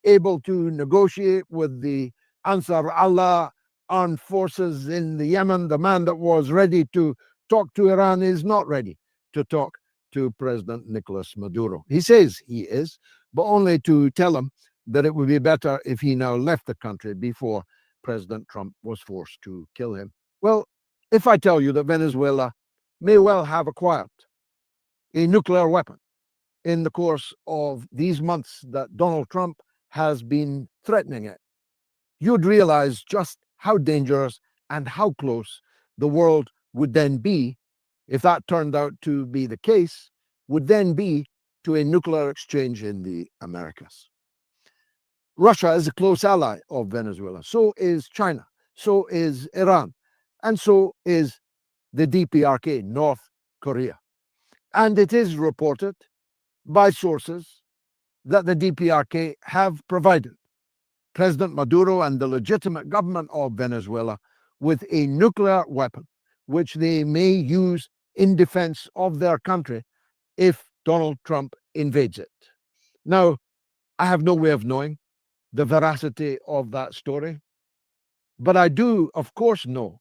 [SPEAKER 9] able to negotiate with the Ansar Allah armed forces in the Yemen, the man that was ready to talk to Iran is not ready to talk to President Nicolas Maduro. He says he is, but only to tell him that it would be better if he now left the country before President Trump was forced to kill him. Well, if I tell you that Venezuela may well have acquired a nuclear weapon in the course of these months that Donald Trump has been threatening it, you'd realize just how dangerous and how close the world would then be, if that turned out to be the case, would then be to a nuclear exchange in the Americas. Russia is a close ally of Venezuela. So is China. So is Iran. And so is the DPRK, North Korea. And it is reported by sources that the DPRK have provided President Maduro and the legitimate government of Venezuela with a nuclear weapon, which they may use in defense of their country if Donald Trump invades it. Now, I have no way of knowing the veracity of that story, but I do, of course, know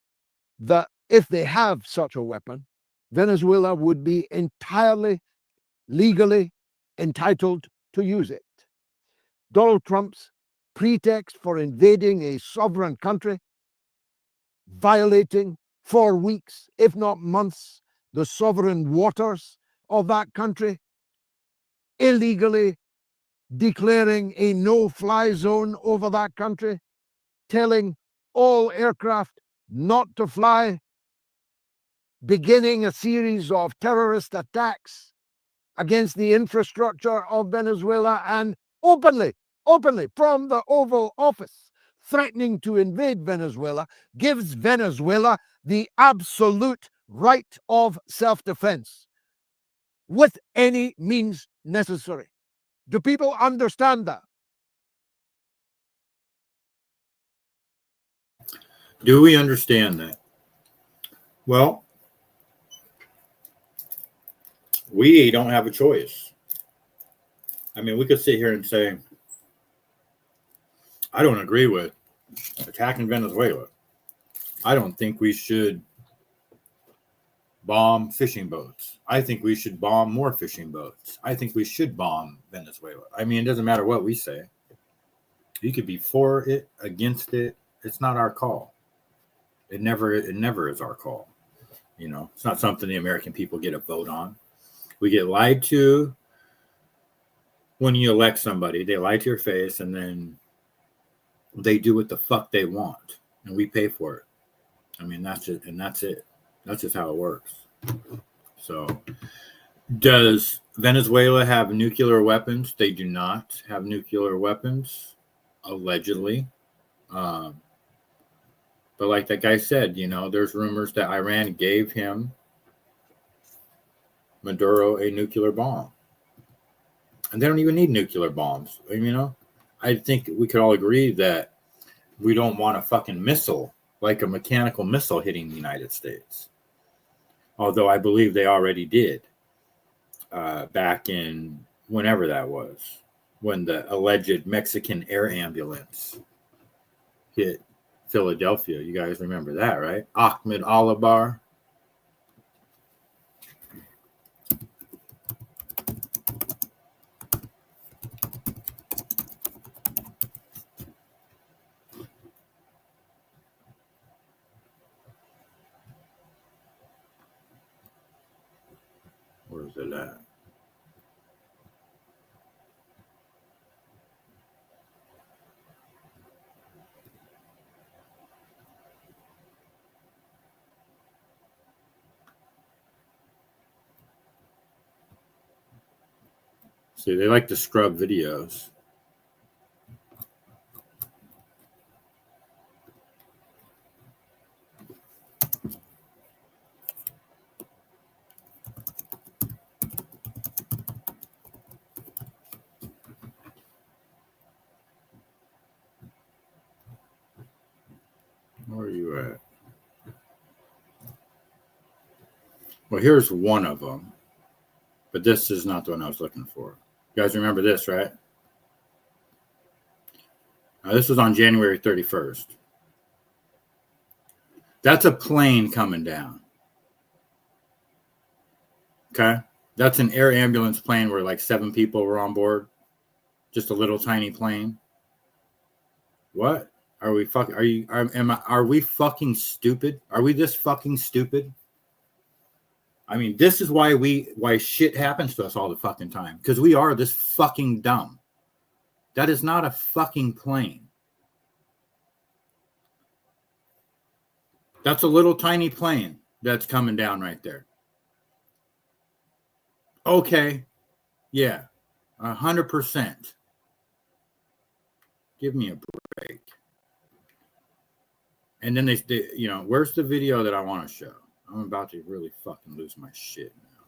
[SPEAKER 9] that if they have such a weapon, Venezuela would be entirely legally entitled to use it. Donald Trump's pretext for invading a sovereign country, violating for weeks, if not months, the sovereign waters of that country, illegally declaring a no-fly zone over that country, telling all aircraft not to fly, beginning a series of terrorist attacks against the infrastructure of Venezuela, and openly from the Oval Office, threatening to invade Venezuela, gives Venezuela the absolute right of self-defense with any means necessary. Do people understand that?
[SPEAKER 1] Do we understand that? Well, we don't have a choice. I mean, we could sit here and say, I don't agree with attacking Venezuela. I don't think we should bomb fishing boats. I think we should bomb more fishing boats. I think we should bomb Venezuela. I mean, it doesn't matter what we say. You could be for it, against it, it's not our call. It never is our call. You know, it's not something the American people get a vote on. We get lied to when you elect somebody. They lie to your face, and then they do what the fuck they want, and we pay for it. I mean, that's it. That's just how it works. So, does Venezuela have nuclear weapons? They do not have nuclear weapons, allegedly. But like that guy said, you know, there's rumors that Iran gave him, Maduro, a nuclear bomb. And they don't even need nuclear bombs. You know, I think we could all agree that we don't want a fucking missile, like a mechanical missile, hitting the United States. Although I believe they already did back in whenever that was, when the alleged Mexican air ambulance hit Philadelphia. You guys remember that, right? Ahmed Alabar. Where's it at? See, they like to scrub videos. Where are you at? Well, here's one of them, but this is not the one I was looking for. You guys remember this, right? This was on January 31st. That's a plane coming down. Okay? That's an air ambulance plane where like 7 people were on board. Just a little tiny plane. What? Are we fucking stupid? Are we this fucking stupid? I mean, this is why shit happens to us all the fucking time. Because we are this fucking dumb. That is not a fucking plane. That's a little tiny plane that's coming down right there. Okay. Yeah. 100%. Give me a break. And then they, you know, where's the video that I want to show? I'm about to really fucking lose my shit now.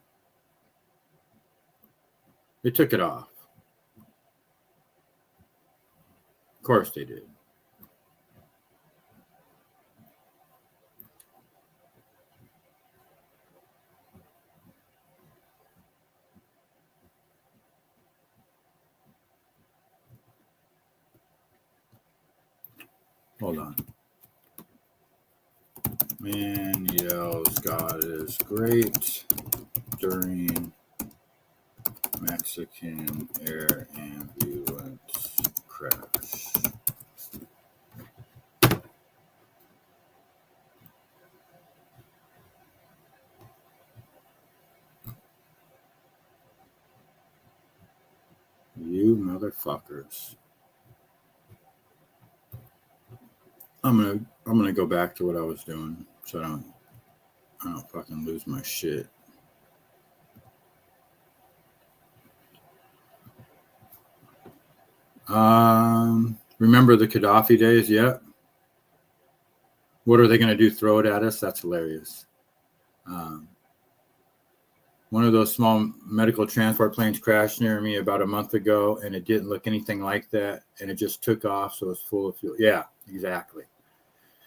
[SPEAKER 1] They took it off. Of course they did. Hold on. Man yells God is great during Mexican air ambulance crash. You motherfuckers. I'm gonna go back to what I was doing so I don't fucking lose my shit. Remember the Gaddafi days? Yeah. What are they gonna do? Throw it at us? That's hilarious. One of those small medical transport planes crashed near me about a month ago, and it didn't look anything like that, and it just took off, so it's full of fuel. Yeah, exactly.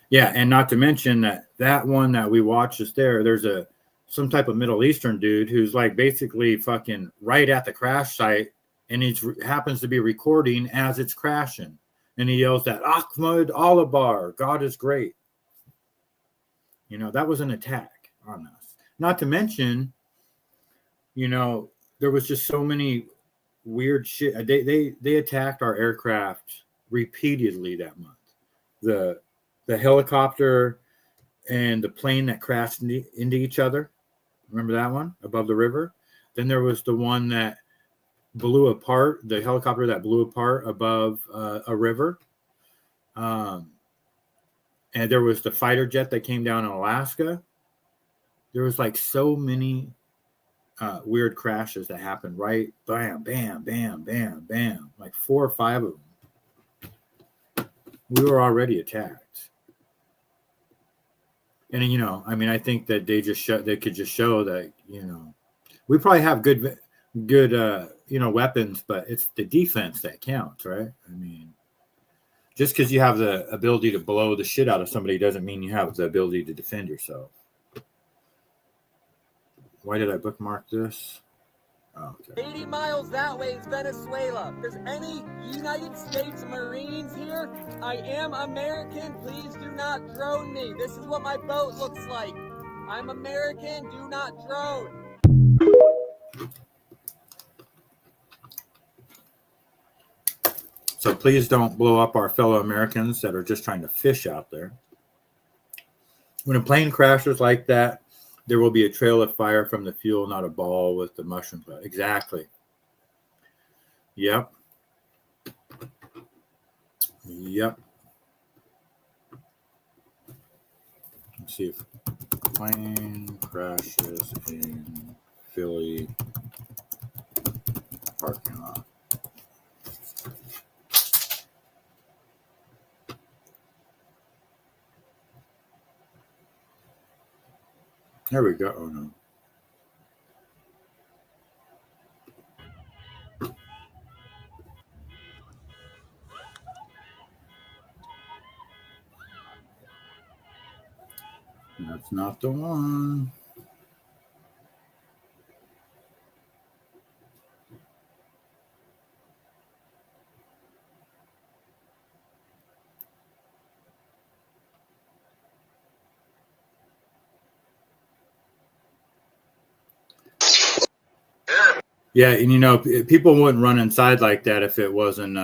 [SPEAKER 1] Yeah, and not to mention that one that we watched is there's some type of Middle Eastern dude who's like basically fucking right at the crash site, and he happens to be recording as it's crashing, and he yells that Ahmed Alabar, God is great. You know, that was an attack on us. Not to mention, you know, there was just so many weird shit. They attacked our aircraft repeatedly that month. the helicopter and the plane that crashed into each other. Remember that one above the river? Then there was the one that blew apart, the helicopter that blew apart above a river. And there was the fighter jet that came down in Alaska. There was like so many weird crashes that happened, right? Bam, bam, bam, bam, bam. Like 4 or 5 of them. We were already attacked. And, you know, I mean, I think that they could just show that, you know, we probably have good, you know, weapons, but it's the defense that counts, right? I mean, just because you have the ability to blow the shit out of somebody doesn't mean you have the ability to defend yourself. Why did I bookmark this? Oh, okay.
[SPEAKER 10] 80 miles that way is Venezuela. If there's any United States Marines here, I am American. Please do not drone me. This is what my boat looks like. I'm American. Do not drone.
[SPEAKER 1] So please don't blow up our fellow Americans that are just trying to fish out there. When a plane crashes like that, there will be a trail of fire from the fuel, not a ball with the mushroom cloud. Exactly. Yep. Yep. Let's see if plane crashes in Philly parking lot. There we go. Oh, no. That's not the one. Yeah, and you know, people wouldn't run inside like that if it wasn't.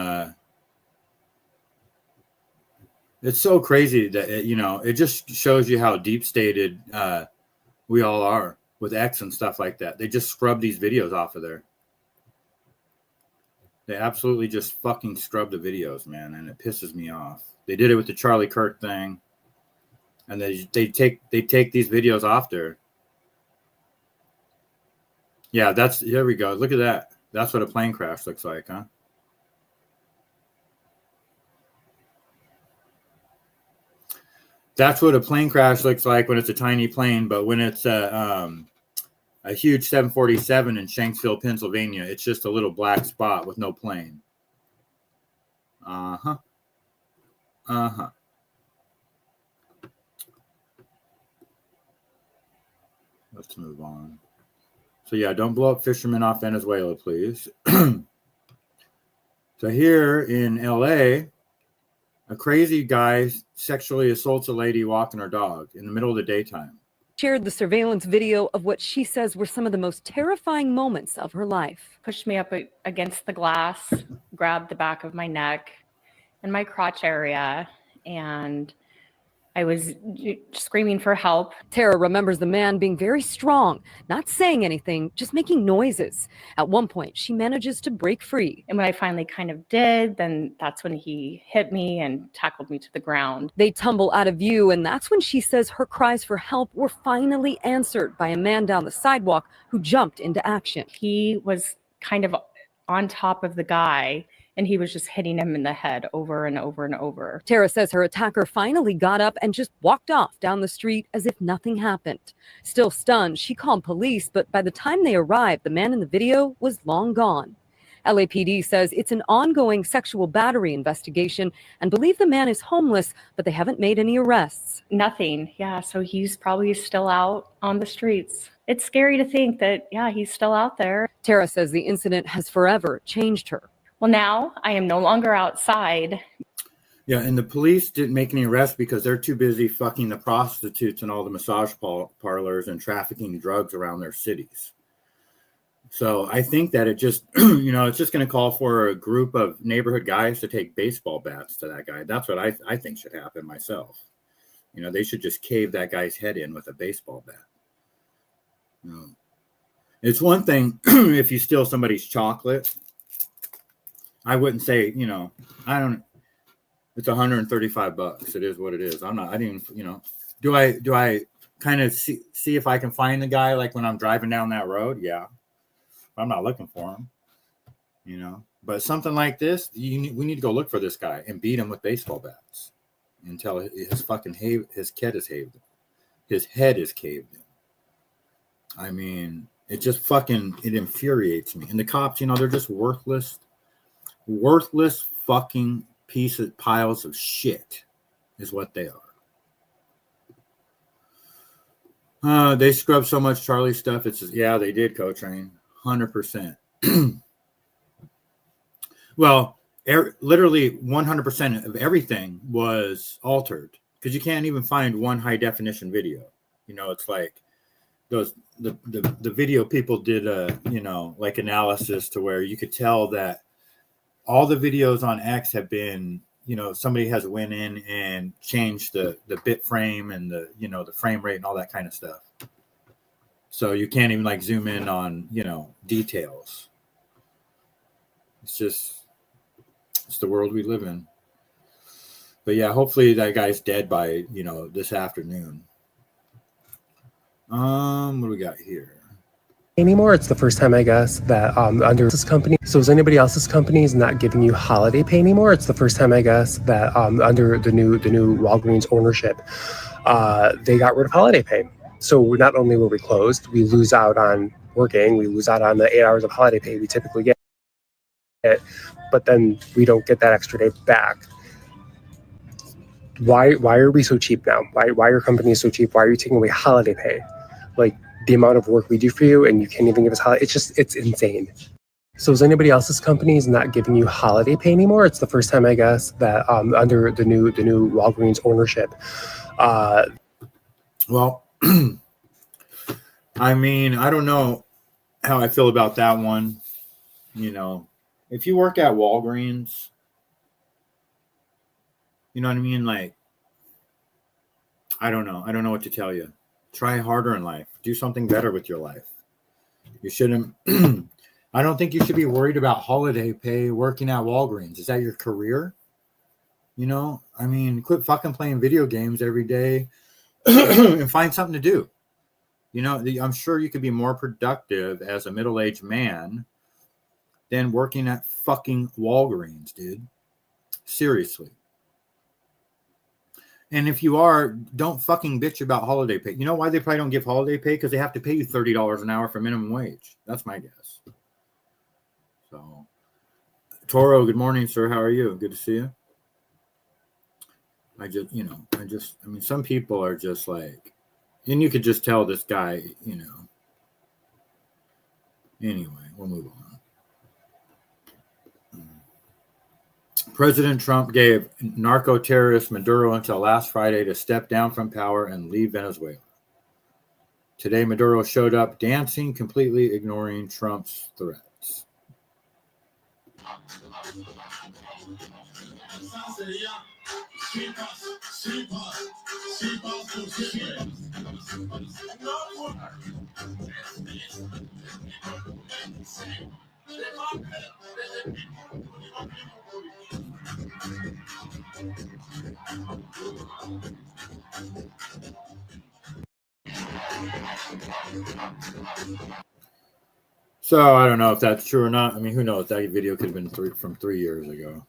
[SPEAKER 1] It's so crazy that you know, it just shows you how deep stated we all are with X and stuff like that. They just scrub these videos off of there. They absolutely just fucking scrub the videos, man, and it pisses me off. They did it with the Charlie Kirk thing, and they take these videos off there. Yeah, there we go. Look at that. That's what a plane crash looks like, huh? That's what a plane crash looks like when it's a tiny plane, but when it's a huge 747 in Shanksville, Pennsylvania, it's just a little black spot with no plane. Uh-huh. Uh-huh. Let's move on. So yeah, don't blow up fishermen off Venezuela, please. So here in LA, a crazy guy sexually assaults a lady walking her dog in the middle of the daytime.
[SPEAKER 11] Shared the surveillance video of what she says were some of the most terrifying moments of her life.
[SPEAKER 12] Pushed me up against the glass, grabbed the back of my neck and my crotch area, and I was screaming for help.
[SPEAKER 11] Tara remembers the man being very strong, not saying anything, just making noises. At one point, she manages to break free.
[SPEAKER 12] And when I finally kind of did, then that's when he hit me and tackled me to the ground.
[SPEAKER 11] They tumble out of view, and that's when she says her cries for help were finally answered by a man down the sidewalk who jumped into action.
[SPEAKER 12] He was kind of on top of the guy, and he was just hitting him in the head over and over and over.
[SPEAKER 11] Tara says her attacker finally got up and just walked off down the street as if nothing happened. Still stunned, she called police, but by the time they arrived, the man in the video was long gone. LAPD says it's an ongoing sexual battery investigation and believe the man is homeless, but they haven't made any arrests.
[SPEAKER 12] Nothing. Yeah, so he's probably still out on the streets. It's scary to think that, yeah, he's still out there.
[SPEAKER 11] Tara says the incident has forever changed her.
[SPEAKER 12] Well, now I am no longer outside.
[SPEAKER 1] Yeah, and the police didn't make any arrests because they're too busy fucking the prostitutes and all the massage parlors and trafficking drugs around their cities. So I think that it just, you know, it's just going to call for a group of neighborhood guys to take baseball bats to that guy. That's what I think should happen myself. You know, they should just cave that guy's head in with a baseball bat. You know, it's one thing if you steal somebody's chocolate. I wouldn't say, you know, it's $135. It is what it is. I didn't even, you know, do I kind of see if I can find the guy like when I'm driving down that road? Yeah. I'm not looking for him, you know, but something like this, we need to go look for this guy and beat him with baseball bats until his head is caved in. I mean, it infuriates me. And the cops, you know, they're just worthless fucking piles of shit is what they are. They scrubbed so much Charlie stuff. It's just, yeah, they did, Co-Train. 100%. Well, literally 100% of everything was altered because you can't even find one high definition video. You know, it's like the video people did you know, like analysis to where you could tell that all the videos on X have been, you know, somebody has went in and changed the bit frame and the, you know, the frame rate and all that kind of stuff. So you can't even like zoom in on, you know, details. It's the world we live in. But yeah, hopefully that guy's dead by, you know, this afternoon. What do we got here?
[SPEAKER 13] Anymore. It's the first time, I guess, that under this company. So is anybody else's company is not giving you holiday pay anymore? It's the first time, I guess, that under the new Walgreens ownership, they got rid of holiday pay. So not only were we closed, we lose out on working, we lose out on the 8 hours of holiday pay we typically get, but then we don't get that extra day back. Why are we so cheap now? Why are companies so cheap? Why are you taking away holiday pay? Like the amount of work we do for you and you can't even give us holiday. It's insane. So is anybody else's company is not giving you holiday pay anymore? It's the first time, I guess, that under the new Walgreens ownership.
[SPEAKER 1] Well, I mean, I don't know how I feel about that one. You know, if you work at Walgreens, you know what I mean? Like, I don't know. I don't know what to tell you. Try harder in life. Do something better with your life. You shouldn't. I don't think you should be worried about holiday pay working at Walgreens. Is that your career? You know, I mean, quit fucking playing video games every day and find something to do. You know, I'm sure you could be more productive as a middle-aged man than working at fucking Walgreens, dude. Seriously. And if you are, don't fucking bitch about holiday pay. You know why they probably don't give holiday pay? Because they have to pay you $30 an hour for minimum wage. That's my guess. So, Toro, good morning, sir. How are you? Good to see you. I mean, some people are just like, and you could just tell this guy, you know. Anyway, we'll move on. President Trump gave narco-terrorist Maduro until last Friday to step down from power and leave Venezuela. Today, Maduro showed up dancing, completely ignoring Trump's threats. So I don't know if that's true or not. I mean, who knows? That video could have been from 3 years ago.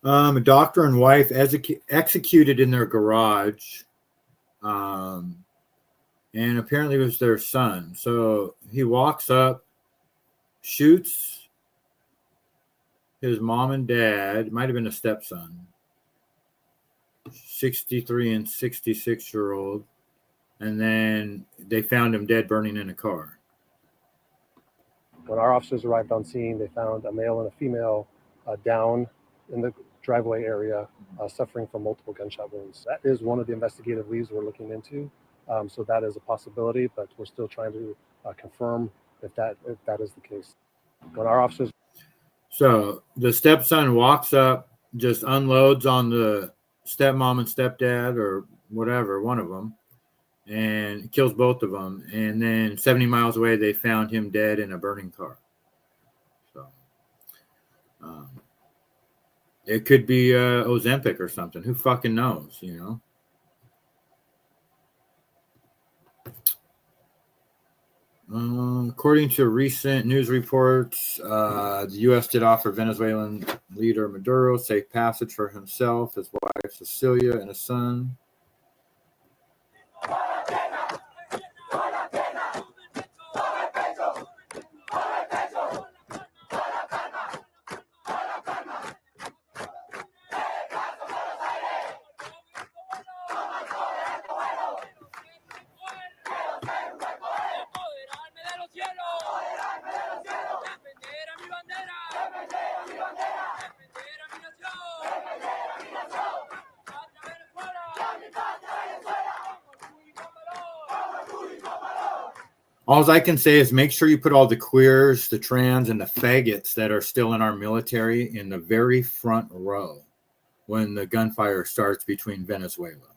[SPEAKER 1] A doctor and wife executed in their garage, and apparently it was their son. So he walks up, shoots his mom and dad. Might have been a stepson, 63 and 66-year-old, and then they found him dead, burning in a car.
[SPEAKER 13] When our officers arrived on scene, they found a male and a female down in the driveway area, suffering from multiple gunshot wounds. That is one of the investigative leads we're looking into. So that is a possibility, but we're still trying to confirm if that is the case. When our officers.
[SPEAKER 1] So the stepson walks up, just unloads on the stepmom and stepdad or whatever, one of them, and kills both of them. And then 70 miles away, they found him dead in a burning car. So it could be Ozempic or something. Who fucking knows, you know? According to recent news reports, the U.S. did offer Venezuelan leader Maduro safe passage for himself, his wife Cecilia, and a son. All I can say is make sure you put all the queers, the trans, and the faggots that are still in our military in the very front row when the gunfire starts between Venezuela.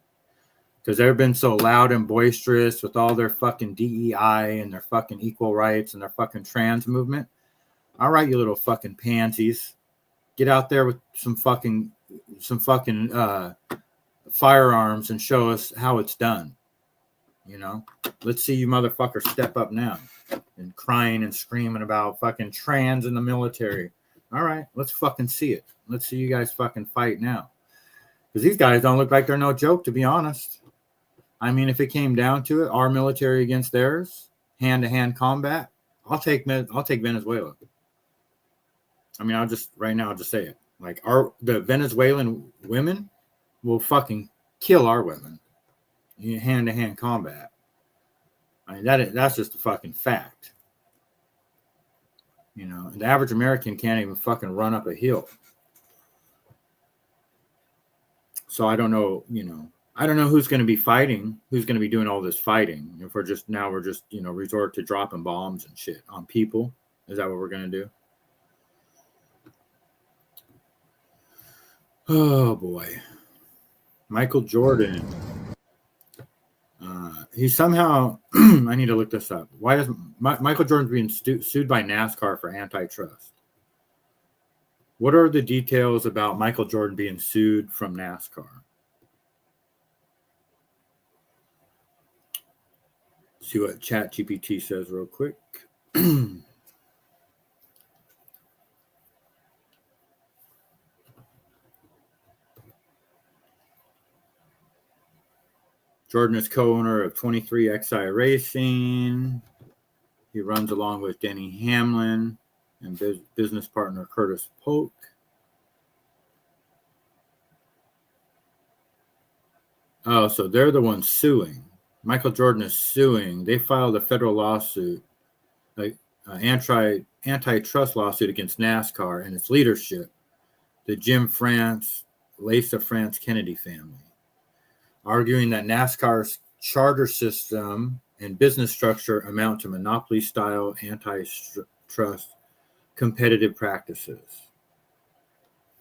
[SPEAKER 1] Because they've been so loud and boisterous with all their fucking DEI and their fucking equal rights and their fucking trans movement. All right, you little fucking pansies. Get out there with some fucking firearms and show us how it's done. You know, let's see you motherfuckers step up now and crying and screaming about fucking trans in the military. All right, let's fucking see it. Let's see you guys fucking fight now. Because these guys don't look like they're no joke, to be honest. I mean, if it came down to it, our military against theirs, hand-to-hand combat, I'll take Venezuela. I mean, I'll just say it. Like the Venezuelan women will fucking kill our women. Hand-to-hand combat. I mean, that's just a fucking fact. You know, the average American can't even fucking run up a hill. So I don't know, I don't know who's going to be fighting, who's going to be doing all this fighting. If we're just resort to dropping bombs and shit on people. Is that what we're going to do? Oh boy. Michael Jordan. He somehow, I need to look this up. Why is Michael Jordan being sued by NASCAR for antitrust? What are the details about Michael Jordan being sued from NASCAR? See what ChatGPT says real quick. Jordan is co-owner of 23XI Racing. He runs along with Denny Hamlin and business partner Curtis Polk. Oh, so they're the ones suing. Michael Jordan is suing. They filed a federal lawsuit, like antitrust lawsuit against NASCAR and its leadership, the Jim France, Lisa France Kennedy family, arguing that NASCAR's charter system and business structure amount to monopoly-style antitrust competitive practices.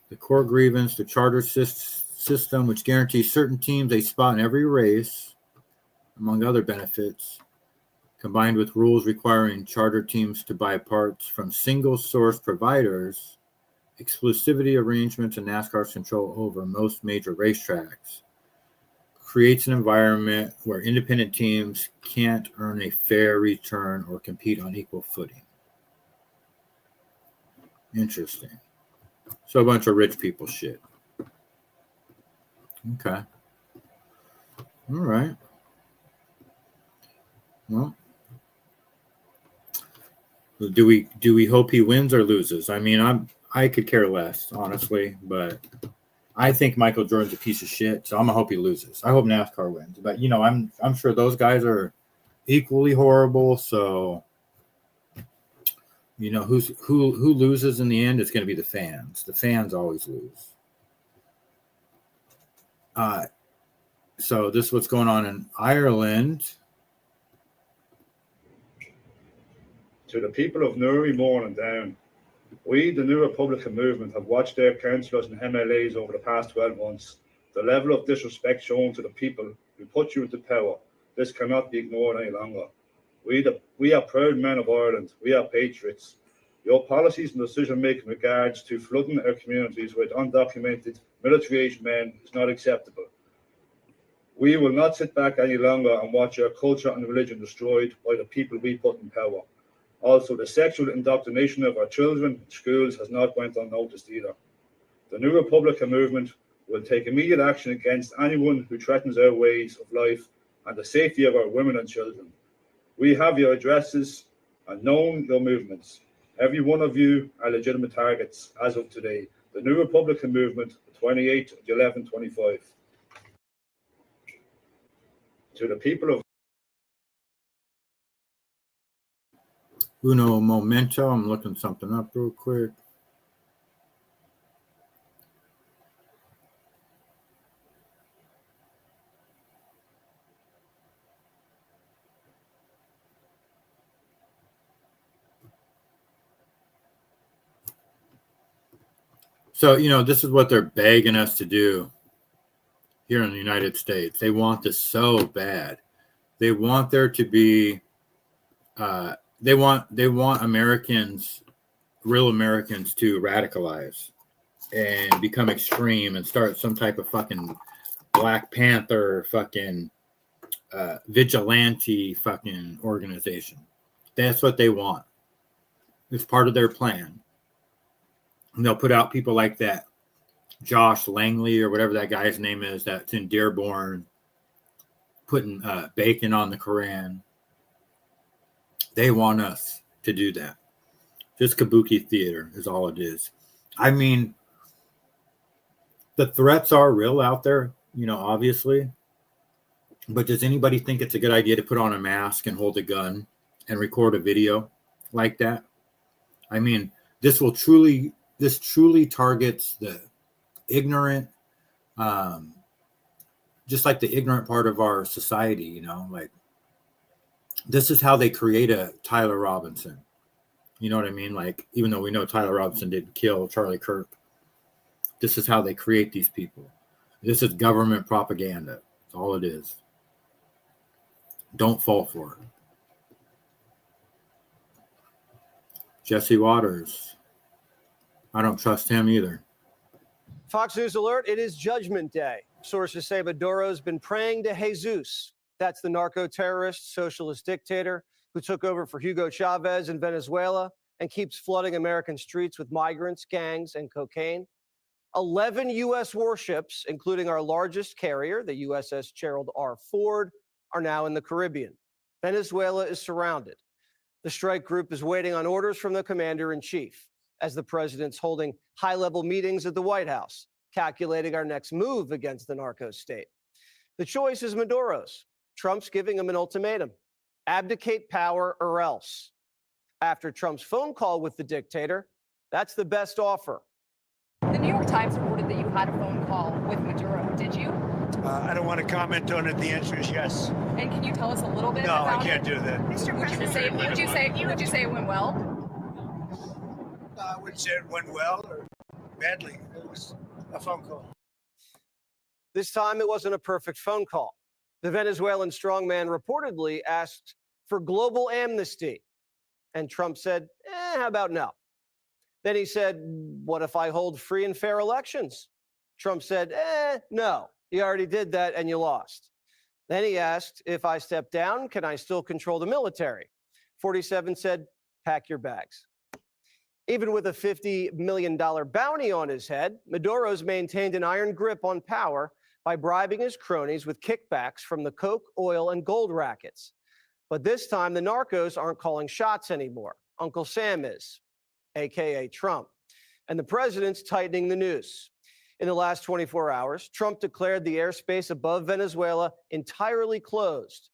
[SPEAKER 1] The core grievance, the charter system, which guarantees certain teams a spot in every race, among other benefits, combined with rules requiring charter teams to buy parts from single-source providers, exclusivity arrangements, and NASCAR's control over most major racetracks, creates an environment where independent teams can't earn a fair return or compete on equal footing. Interesting. So a bunch of rich people shit. Okay. All right. Well, do we hope he wins or loses? I mean, I could care less, honestly, but I think Michael Jordan's a piece of shit, so I'm gonna hope he loses. I hope NASCAR wins, but I'm sure those guys are equally horrible. So who loses in the end? It's gonna be the fans. The fans always lose. So this is what's going on in Ireland.
[SPEAKER 14] To the people of Newry, Mourne and Down, we, the New Republican Movement, have watched their councillors and MLAs over the past 12 months The level of disrespect shown to the people who put you into power, this cannot be ignored any longer. We are proud men of Ireland. We are patriots. Your policies and decision-making in regards to flooding our communities with undocumented military-aged men is not acceptable. We will not sit back any longer and watch our culture and religion destroyed by the people we put in power. Also, the sexual indoctrination of our children in schools has not went unnoticed either. The New Republican movement will take immediate action against anyone who threatens our ways of life and the safety of our women and children. We have your addresses and known your movements. Every one of you are legitimate targets as of today. The New Republican movement, the 28th of 11/25. To the people of
[SPEAKER 1] Uno momento. I'm looking something up real quick. So, this is what they're begging us to do here in the United States. They want this so bad. They want there to be, they want Americans, real Americans, to radicalize and become extreme and start some type of fucking Black Panther fucking vigilante fucking organization. That's what they want. It's part of their plan. And they'll put out people like that Josh Langley or whatever that guy's name is that's in Dearborn, putting bacon on the Koran. They want us to do that. Just kabuki theater is all it is. I mean, the threats are real out there, obviously. But does anybody think it's a good idea to put on a mask and hold a gun and record a video like that? I mean, this truly targets the ignorant, just like the ignorant part of our society, like this is how they create a Tyler Robinson. You know what I mean? Like, even though we know Tyler Robinson didn't kill Charlie Kirk, this is how they create these people. This is government propaganda. That's all it is. Don't fall for it. Jesse Waters. I don't trust him either.
[SPEAKER 15] Fox News alert, it is Judgment Day. Sources say Maduro's been praying to Jesus. That's the narco-terrorist, socialist dictator who took over for Hugo Chavez in Venezuela and keeps flooding American streets with migrants, gangs, and cocaine. 11 U.S. warships, including our largest carrier, the USS Gerald R. Ford, are now in the Caribbean. Venezuela is surrounded. The strike group is waiting on orders from the commander-in-chief as the president's holding high-level meetings at the White House, calculating our next move against the narco state. The choice is Maduro's. Trump's giving him an ultimatum: abdicate power or else. After Trump's phone call with the dictator, that's the best offer.
[SPEAKER 16] The New York Times reported that you had a phone call with Maduro. Did you?
[SPEAKER 17] I don't want to comment on it. The answer is yes.
[SPEAKER 16] And can you tell us a little bit
[SPEAKER 17] No,
[SPEAKER 16] about
[SPEAKER 17] I can't
[SPEAKER 16] it?
[SPEAKER 17] do that.
[SPEAKER 16] Mr. President, would you say it went well?
[SPEAKER 17] I wouldn't say it went well or badly. It was a phone call.
[SPEAKER 15] This time, it wasn't a perfect phone call. The Venezuelan strongman reportedly asked for global amnesty. And Trump said, how about no? Then he said, what if I hold free and fair elections? Trump said, no, you already did that and you lost. Then he asked, if I step down, can I still control the military? 47 said, pack your bags. Even with a $50 million bounty on his head, Maduro's maintained an iron grip on power by bribing his cronies with kickbacks from the coke, oil, and gold rackets. But this time, the narcos aren't calling shots anymore. Uncle Sam is, a.k.a. Trump. And the president's tightening the noose. In the last 24 hours, Trump declared the airspace above Venezuela entirely closed.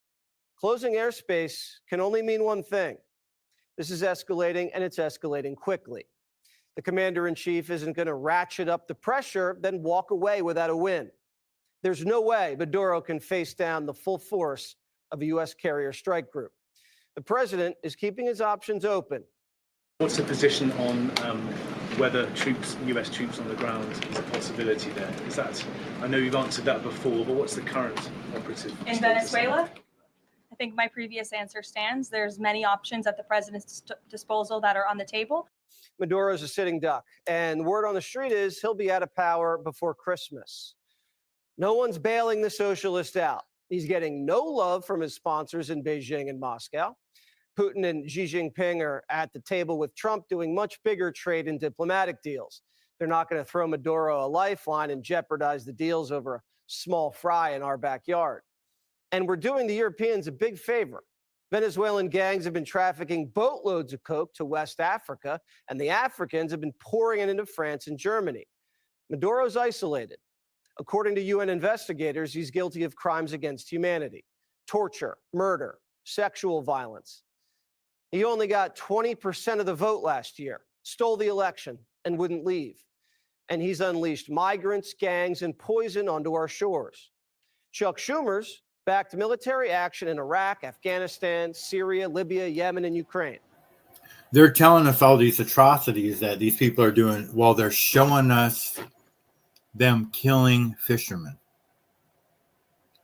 [SPEAKER 15] Closing airspace can only mean one thing. This is escalating, and it's escalating quickly. The commander-in-chief isn't going to ratchet up the pressure, then walk away without a win. There's no way Maduro can face down the full force of a U.S. carrier strike group. The president is keeping his options open.
[SPEAKER 18] What's the position on whether US troops on the ground is a possibility there. Is that? I know you've answered that before, but what's the current operative
[SPEAKER 19] in
[SPEAKER 18] status?
[SPEAKER 19] Venezuela? I think my previous answer stands. There's many options at the president's disposal that are on the table.
[SPEAKER 15] Maduro's a sitting duck, and word on the street is he'll be out of power before Christmas. No one's bailing the socialist out. He's getting no love from his sponsors in Beijing and Moscow. Putin and Xi Jinping are at the table with Trump doing much bigger trade and diplomatic deals. They're not going to throw Maduro a lifeline and jeopardize the deals over a small fry in our backyard. And we're doing the Europeans a big favor. Venezuelan gangs have been trafficking boatloads of coke to West Africa, and the Africans have been pouring it into France and Germany. Maduro's isolated. According to UN investigators, he's guilty of crimes against humanity, torture, murder, sexual violence. He only got 20% of the vote last year, stole the election, and wouldn't leave. And he's unleashed migrants, gangs, and poison onto our shores. Chuck Schumer's backed military action in Iraq, Afghanistan, Syria, Libya, Yemen, and Ukraine.
[SPEAKER 1] They're telling us all these atrocities that these people are doing while they're showing us them killing fishermen.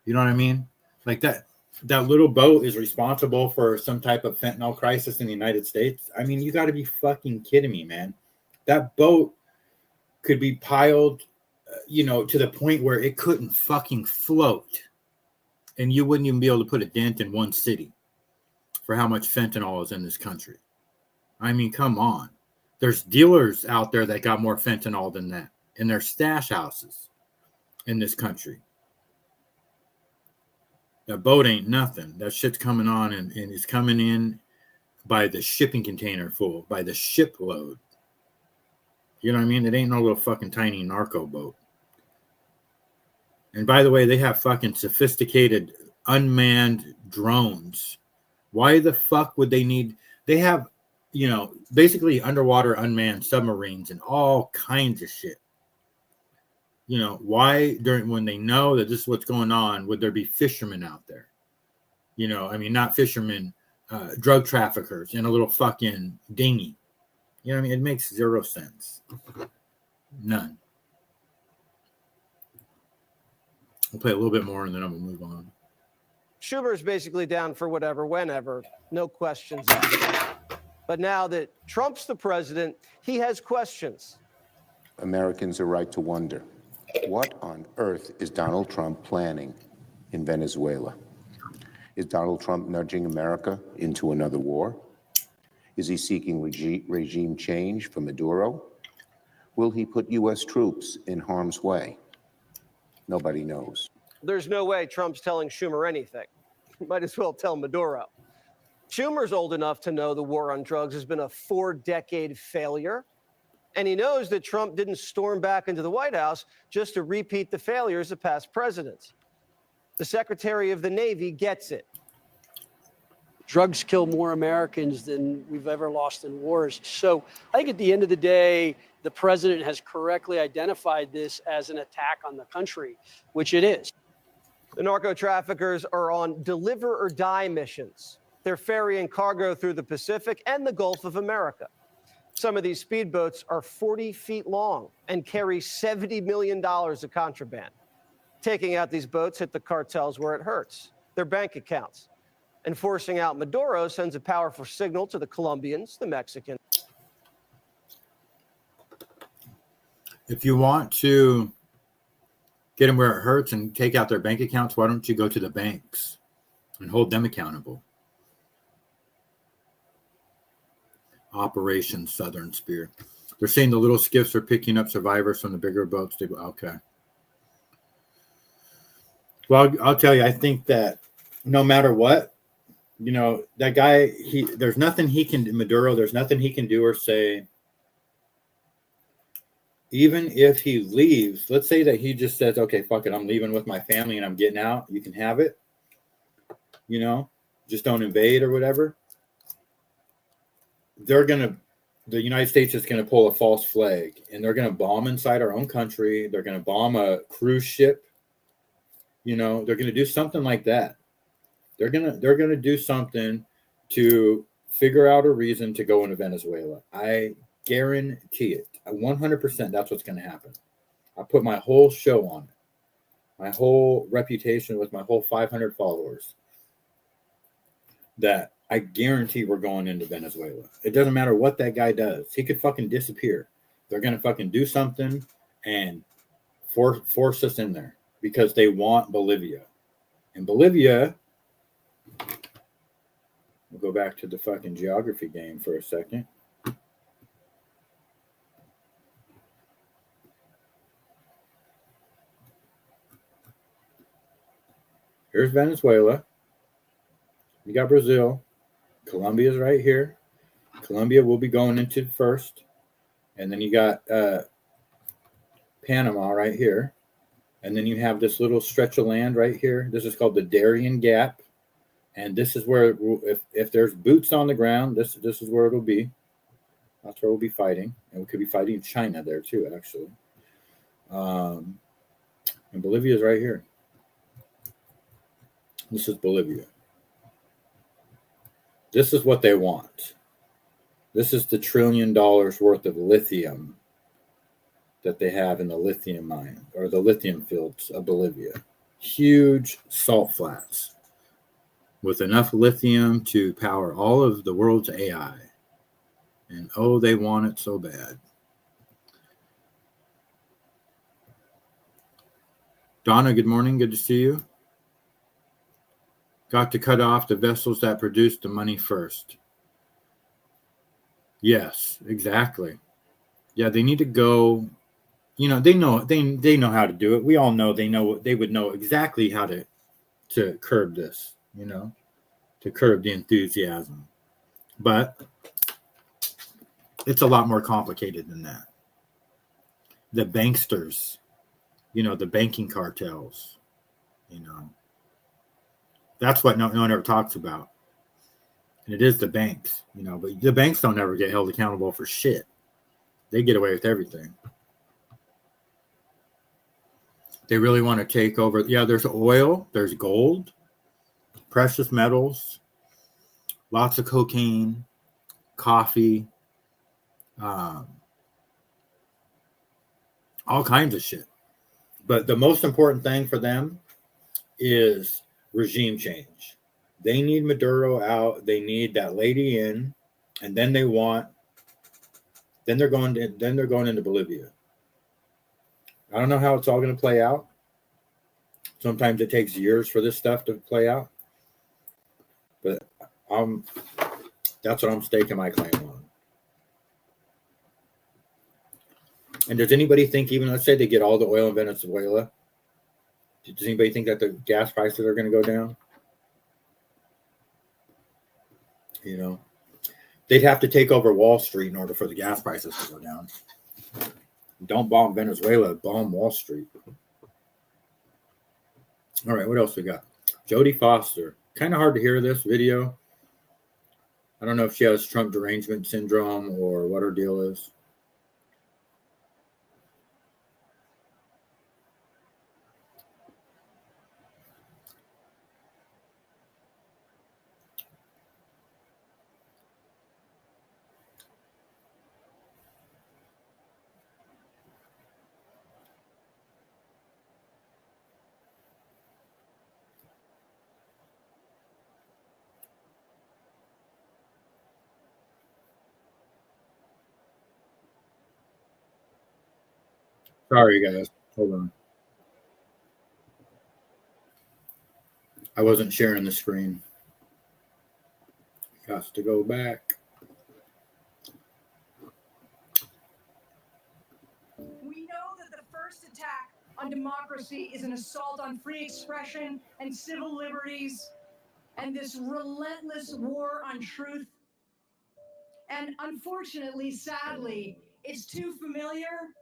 [SPEAKER 1] You know what I mean? Like that little boat is responsible for some type of fentanyl crisis in the United States. I mean, you got to be fucking kidding me, man. That boat could be piled, to the point where it couldn't fucking float. And you wouldn't even be able to put a dent in one city for how much fentanyl is in this country. I mean, come on. There's dealers out there that got more fentanyl than that in their stash houses in this country. That boat ain't nothing. That shit's coming on and it's coming in by the shipping container full, by the shipload. You know what I mean? It ain't no little fucking tiny narco boat. And by the way, they have fucking sophisticated unmanned drones. Why the fuck would they need? They have, basically underwater unmanned submarines and all kinds of shit. Why when they know that this is what's going on, would there be fishermen out there? Not fishermen, drug traffickers in a little fucking dinghy. You know what I mean? It makes zero sense. None. We'll play a little bit more and then I'm going to move on.
[SPEAKER 15] Schumer's basically down for whatever, whenever, no questions asked. But now that Trump's the president, he has questions.
[SPEAKER 20] Americans are right to wonder, what on earth is Donald Trump planning in Venezuela? Is Donald Trump nudging America into another war? Is he seeking regime change for Maduro? Will he put U.S. troops in harm's way? Nobody knows.
[SPEAKER 15] There's no way Trump's telling Schumer anything. Might as well tell Maduro. Schumer's old enough to know the war on drugs has been a 4-decade failure. And he knows that Trump didn't storm back into the White House just to repeat the failures of past presidents. The Secretary of the Navy gets it.
[SPEAKER 21] Drugs kill more Americans than we've ever lost in wars. So I think at the end of the day, the president has correctly identified this as an attack on the country, which it is.
[SPEAKER 15] The narco traffickers are on deliver or die missions. They're ferrying cargo through the Pacific and the Gulf of America. Some of these speedboats are 40 feet long and carry $70 million of contraband. Taking out these boats hit the cartels where it hurts, their bank accounts. And forcing out Maduro sends a powerful signal to the Colombians, the Mexicans.
[SPEAKER 1] If you want to get them where it hurts and take out their bank accounts, why don't you go to the banks and hold them accountable? Operation Southern Spear. They're saying the little skiffs are picking up survivors from the bigger boats. Okay. Well, I'll tell you, I think that no matter what, that guy, there's nothing he can do, Maduro, there's nothing he can do or say. Even if he leaves, let's say that he just says, okay, fuck it, I'm leaving with my family and I'm getting out. You can have it. Just don't invade or whatever. The United States is going to pull a false flag and they're going to bomb inside our own country. They're going to bomb a cruise ship. They're going to do something like that. They're going to do something to figure out a reason to go into Venezuela. I guarantee it. 100% that's what's going to happen. I put my whole show on it. My whole reputation with my whole 500 followers that I guarantee we're going into Venezuela. It doesn't matter what that guy does. He could fucking disappear. They're going to fucking do something and force us in there because they want Bolivia. And Bolivia, we'll go back to the fucking geography game for a second. Here's Venezuela. You got Brazil. Colombia's right here. Colombia will be going into first. And then you got Panama right here. And then you have this little stretch of land right here. This is called the Darien Gap. And this is where, if there's boots on the ground, this is where it'll be. That's where we'll be fighting. And we could be fighting China there too, actually. And Bolivia is right here. This is Bolivia. This is what they want. This is the $1 trillion worth of lithium that they have in the lithium mine or the lithium fields of Bolivia. Huge salt flats with enough lithium to power all of the world's AI. And oh, they want it so bad. Donna, good morning. Good to see you. Got to cut off the vessels that produced the money first. Yes, exactly. Yeah, they need to go. You know, they know how to do it. We all know they would know exactly how to curb this, you know, to curb the enthusiasm. But it's a lot more complicated than that. The banksters, you know, the banking cartels, you know. That's what no one ever talks about. And it is the banks, you know, but the banks don't ever get held accountable for shit. They get away with everything. They really want to take over. Yeah, there's oil, there's gold, precious metals, lots of cocaine, coffee, all kinds of shit. But the most important thing for them is regime change. They need Maduro out. They need that lady in, and then they're going into Bolivia. I don't know how it's all going to play out. Sometimes it takes years for this stuff to play out. But that's what I'm staking my claim on. And does anybody think, even let's say they get all the oil in Venezuela, does anybody think that the gas prices are going to go down? You know, they'd have to take over Wall Street in order for the gas prices to go down. Don't bomb Venezuela, bomb Wall Street. All right, what else we got? Jodie Foster. Kind of hard to hear this video. I don't know if she has Trump derangement syndrome or what her deal is. Sorry, guys. Hold on. I wasn't sharing the screen. Has to go back.
[SPEAKER 2] We know that the first attack on democracy is an assault on free expression and civil liberties, and this relentless war on truth. And unfortunately, sadly, it's too familiar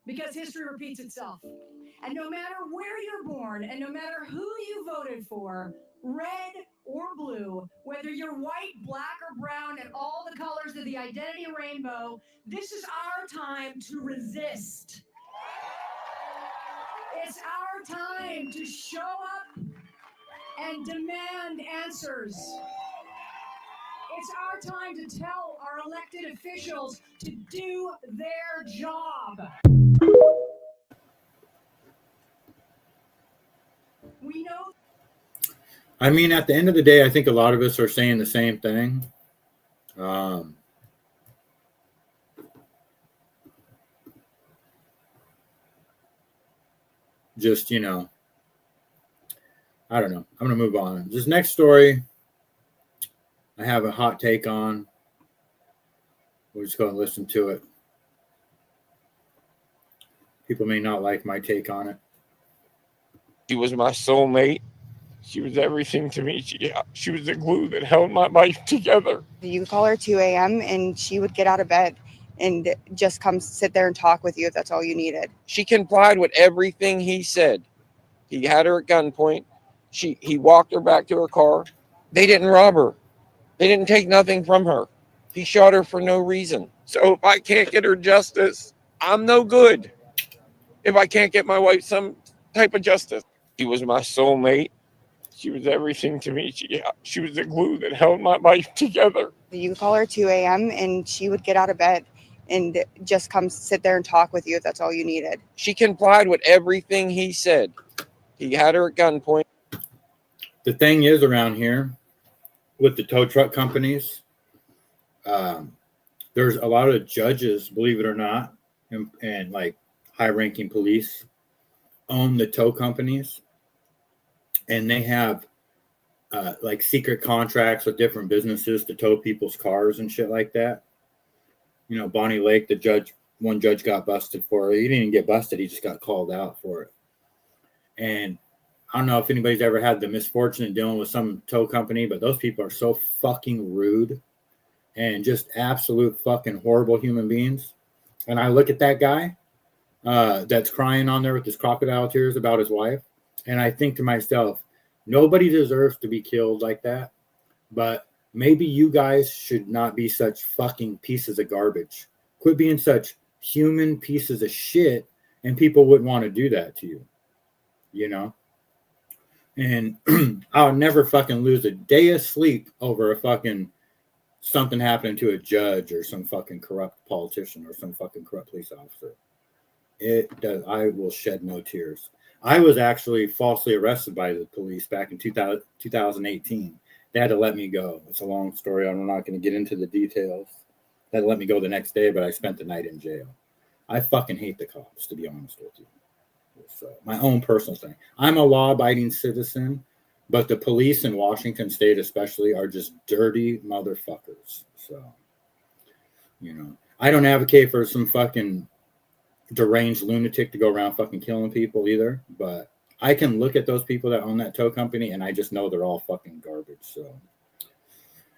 [SPEAKER 2] because history repeats itself. And no matter where you're born and no matter who you voted for, red or blue, whether you're white, black, or brown, and all the colors of the identity rainbow, this is our time to resist. It's our time to show up and demand answers. It's our time to tell our elected officials to do their job. We know.
[SPEAKER 1] I mean, at the end of the day, I think a lot of us are saying the same thing. Just, you know, I don't know. I'm going to move on. This next story, I have a hot take on. We're just going to listen to it. People may not like my take on it.
[SPEAKER 3] She was my soulmate. She was everything to me. She was the glue that held my life together.
[SPEAKER 22] You could call her 2 a.m. and she would get out of bed and just come sit there and talk with you if that's all you needed.
[SPEAKER 3] She complied with everything he said. He had her at gunpoint. He walked her back to her car. They didn't rob her. They didn't take nothing from her. He shot her for no reason. So if I can't get her justice, I'm no good. If I can't get my wife some type of justice. She was my soulmate. She was everything to me. She was the glue that held my life together.
[SPEAKER 22] You could call her 2 a.m. and she would get out of bed and just come sit there and talk with you if that's all you needed.
[SPEAKER 3] She complied with everything he said. He had her at gunpoint.
[SPEAKER 1] The thing is around here with the tow truck companies, there's a lot of judges, believe it or not, and like high-ranking police own the tow companies, and they have like secret contracts with different businesses to tow people's cars and shit like that. You know, Bonnie Lake, one judge got busted for it. He didn't even get busted. He just got called out for it. And I don't know if anybody's ever had the misfortune of dealing with some tow company, but those people are so fucking rude and just absolute fucking horrible human beings. And I look at that guy that's crying on there with his crocodile tears about his wife, and I think to myself, nobody deserves to be killed like that, but maybe you guys should not be such fucking pieces of garbage. Quit being such human pieces of shit, and people wouldn't want to do that to you, you know? And I'll never fucking lose a day of sleep over a fucking something happening to a judge or some fucking corrupt politician or some fucking corrupt police officer. It does. I will shed no tears. I was actually falsely arrested by the police back in 2018. They had to let me go. It's a long story. I'm not going to get into the details. They had to let me go the next day, but I spent the night in jail. I fucking hate the cops, to be honest with you. So, my own personal thing. I'm a law-abiding citizen, but the police in Washington State especially are just dirty motherfuckers. So, you know, I don't advocate for some fucking deranged lunatic to go around fucking killing people either, but I can look at those people that own that tow company and I just know they're all fucking garbage. So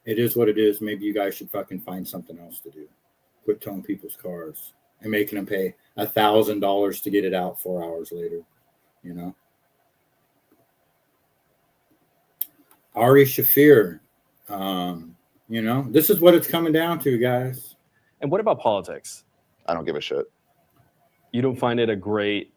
[SPEAKER 1] it is what it is. Maybe you guys should fucking find something else to do. Quit towing people's cars and making them pay $1,000 to get it out 4 hours later, you know. Ari Shafir, you know, this is what it's coming down to, guys.
[SPEAKER 23] And what about politics?
[SPEAKER 24] I don't give a shit.
[SPEAKER 23] You don't find it a great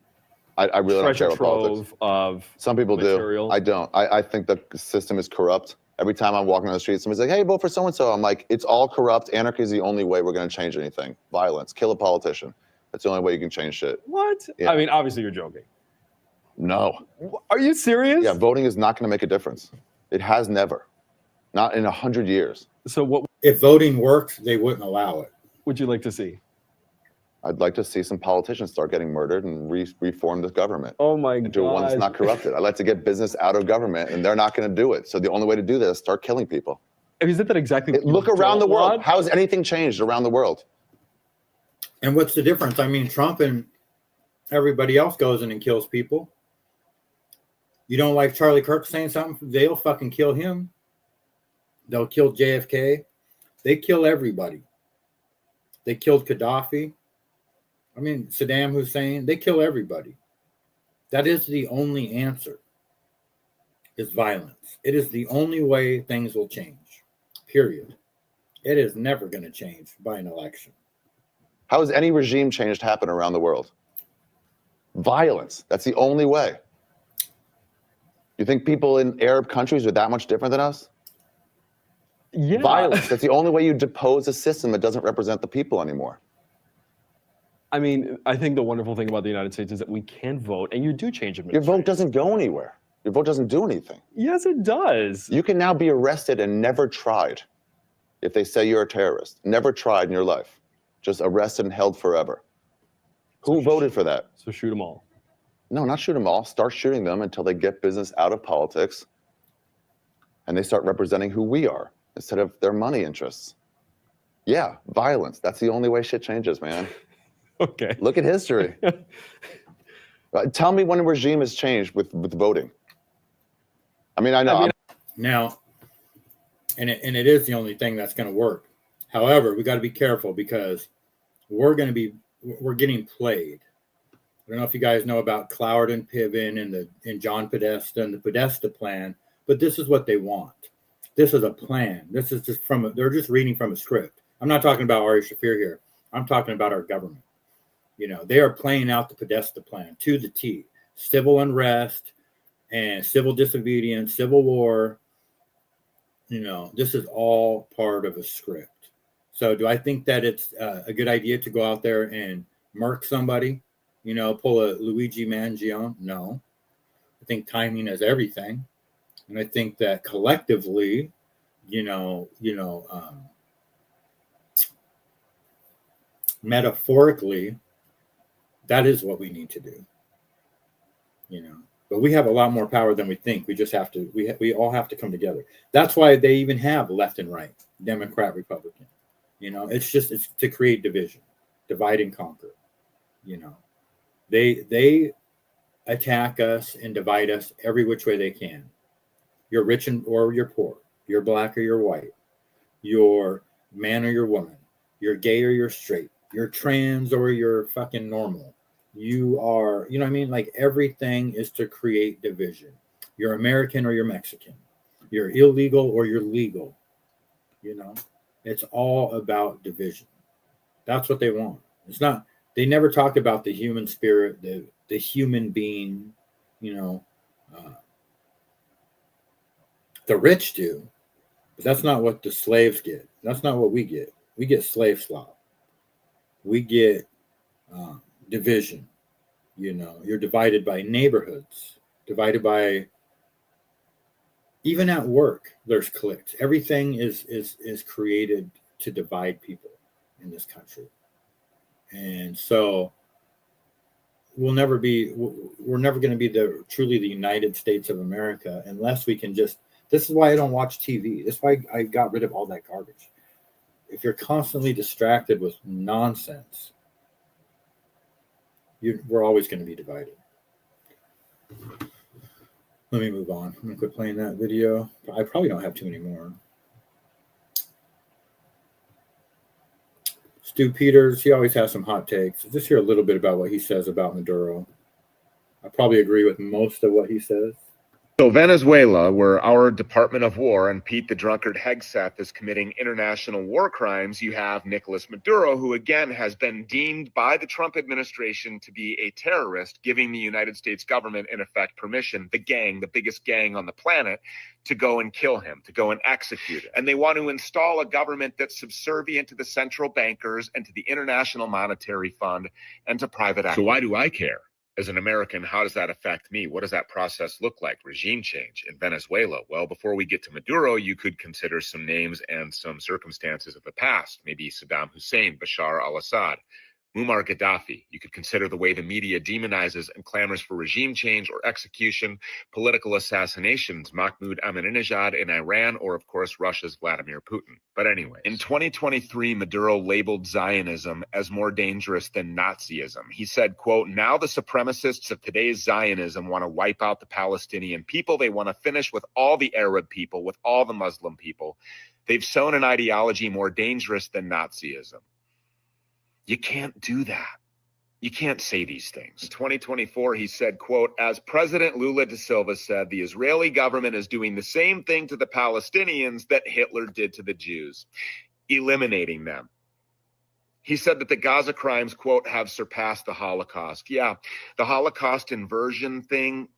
[SPEAKER 24] I really don't care about politics.
[SPEAKER 23] Of
[SPEAKER 24] some people
[SPEAKER 23] material?
[SPEAKER 24] do. I don't. I think the system is corrupt. Every time I'm walking on the street, somebody's like, hey, vote for so-and-so. I'm like, it's all corrupt. Anarchy is the only way we're going to change anything. Violence. Kill a politician. That's the only way you can change shit.
[SPEAKER 23] What?
[SPEAKER 24] Yeah.
[SPEAKER 23] I mean, obviously you're joking.
[SPEAKER 24] No.
[SPEAKER 23] Are you serious?
[SPEAKER 24] Yeah, voting is not going to make a difference. It has never. Not in 100 years.
[SPEAKER 23] So what?
[SPEAKER 1] If voting worked, they wouldn't allow it.
[SPEAKER 23] Would you like to see?
[SPEAKER 24] I'd like to see some politicians start getting murdered and reform this government.
[SPEAKER 23] Oh my God.
[SPEAKER 24] Do one that's not corrupted. I'd like to get business out of government, and they're not going to do it. So the only way to do that is start killing people.
[SPEAKER 23] Isn't that exactly what
[SPEAKER 24] Look
[SPEAKER 23] you
[SPEAKER 24] around the
[SPEAKER 23] don't
[SPEAKER 24] world.
[SPEAKER 23] want?
[SPEAKER 24] How has anything changed around the world?
[SPEAKER 1] And what's the difference? I mean, Trump and everybody else goes in and kills people. You don't like Charlie Kirk saying something? They'll fucking kill him. They'll kill JFK. They kill everybody. They killed Gaddafi. I mean, Saddam Hussein. They kill everybody. That is the only answer, is violence. It is the only way things will change, period. It is never going to change by an election.
[SPEAKER 24] How has any regime change happen around the world? Violence. That's the only way. You think people in Arab countries are that much different than us?
[SPEAKER 23] Yeah.
[SPEAKER 24] Violence. That's the only way you depose a system that doesn't represent the people anymore.
[SPEAKER 23] I mean, I think the wonderful thing about the United States is that we can vote, and you do change
[SPEAKER 24] Your
[SPEAKER 23] administration.
[SPEAKER 24] vote doesn't go anywhere. Your vote doesn't do anything.
[SPEAKER 23] Yes, it does.
[SPEAKER 24] You can now be arrested and never tried if they say you're a terrorist. Never tried in your life. Just arrested and held forever. Who voted for that?
[SPEAKER 23] So shoot them all.
[SPEAKER 24] No, not shoot them all. Start shooting them until they get business out of politics and they start representing who we are instead of their money interests. Yeah, violence. That's the only way shit changes, man.
[SPEAKER 23] Okay.
[SPEAKER 24] Look at history. Tell me when a regime has changed with voting. I mean, I know.
[SPEAKER 1] Now, and it is the only thing that's going to work. However, we got to be careful because we're getting played. I don't know if you guys know about Cloward and Piven and John Podesta and the Podesta plan, but this is what they want. This is a plan. This is just they're just reading from a script. I'm not talking about Ari Shaffir here. I'm talking about our government. You know, they are playing out the Podesta plan to the T. Civil unrest and civil disobedience, civil war. You know, this is all part of a script. So do I think that it's a good idea to go out there and murk somebody? You know, pull a Luigi Mangione? No. I think timing is everything. And I think that collectively, metaphorically, that is what we need to do. You know, but we have a lot more power than we think. We just have to, we all have to come together. That's why they even have left and right, Democrat, Republican. You know, it's to create division, divide and conquer. You know, they attack us and divide us every which way they can. You're rich or you're poor. You're black or you're white. You're man or you're woman. You're gay or you're straight. You're trans or you're fucking normal. You are, you know what I mean? Like everything is to create division. You're American or you're Mexican. You're illegal or you're legal. You know, it's all about division. That's what they want. It's not, they never talk about the human spirit, the human being, you know. The rich do, but that's not what the slaves get. That's not what we get. We get slave slop. We get division. You know, you're divided by neighborhoods, divided by, even at work, there's cliques. Everything is created to divide people in this country. And so we're never going to be truly the United States of America unless we can just, this is why I don't watch TV. This is why I got rid of all that garbage. If you're constantly distracted with nonsense, we're always going to be divided. Let me move on. I'm going to quit playing that video. I probably don't have too many more. Stu Peters, he always has some hot takes. Just hear a little bit about what he says about Maduro. I probably agree with most of what he says.
[SPEAKER 4] So Venezuela, where our Department of War and Pete the Drunkard Hegseth is committing international war crimes, you have Nicolas Maduro, who again has been deemed by the Trump administration to be a terrorist, giving the United States government, in effect, permission, the gang, the biggest gang on the planet, to go and kill him, to go and execute him. And they want to install a government that's subservient to the central bankers and to the International Monetary Fund and to private equity. So why do I care? As an American, how does that affect me? What does that process look like? Regime change in Venezuela. Well, before we get to Maduro, you could consider some names and some circumstances of the past. Maybe Saddam Hussein, Bashar al-Assad, Muammar Gaddafi. You could consider the way the media demonizes and clamors for regime change or execution, political assassinations, Mahmoud Ahmadinejad in Iran, or of course, Russia's Vladimir Putin. But anyway, in 2023, Maduro labeled Zionism as more dangerous than Nazism. He said, quote, now the supremacists of today's Zionism want to wipe out the Palestinian people. They want to finish with all the Arab people, with all the Muslim people. They've sown an ideology more dangerous than Nazism. You can't do that. You can't say these things. 2024, he said, quote, as President Lula da Silva said, the Israeli government is doing the same thing to the Palestinians that Hitler did to the Jews, eliminating them. He said that the Gaza crimes, quote, have surpassed the Holocaust. Yeah, the Holocaust inversion thing,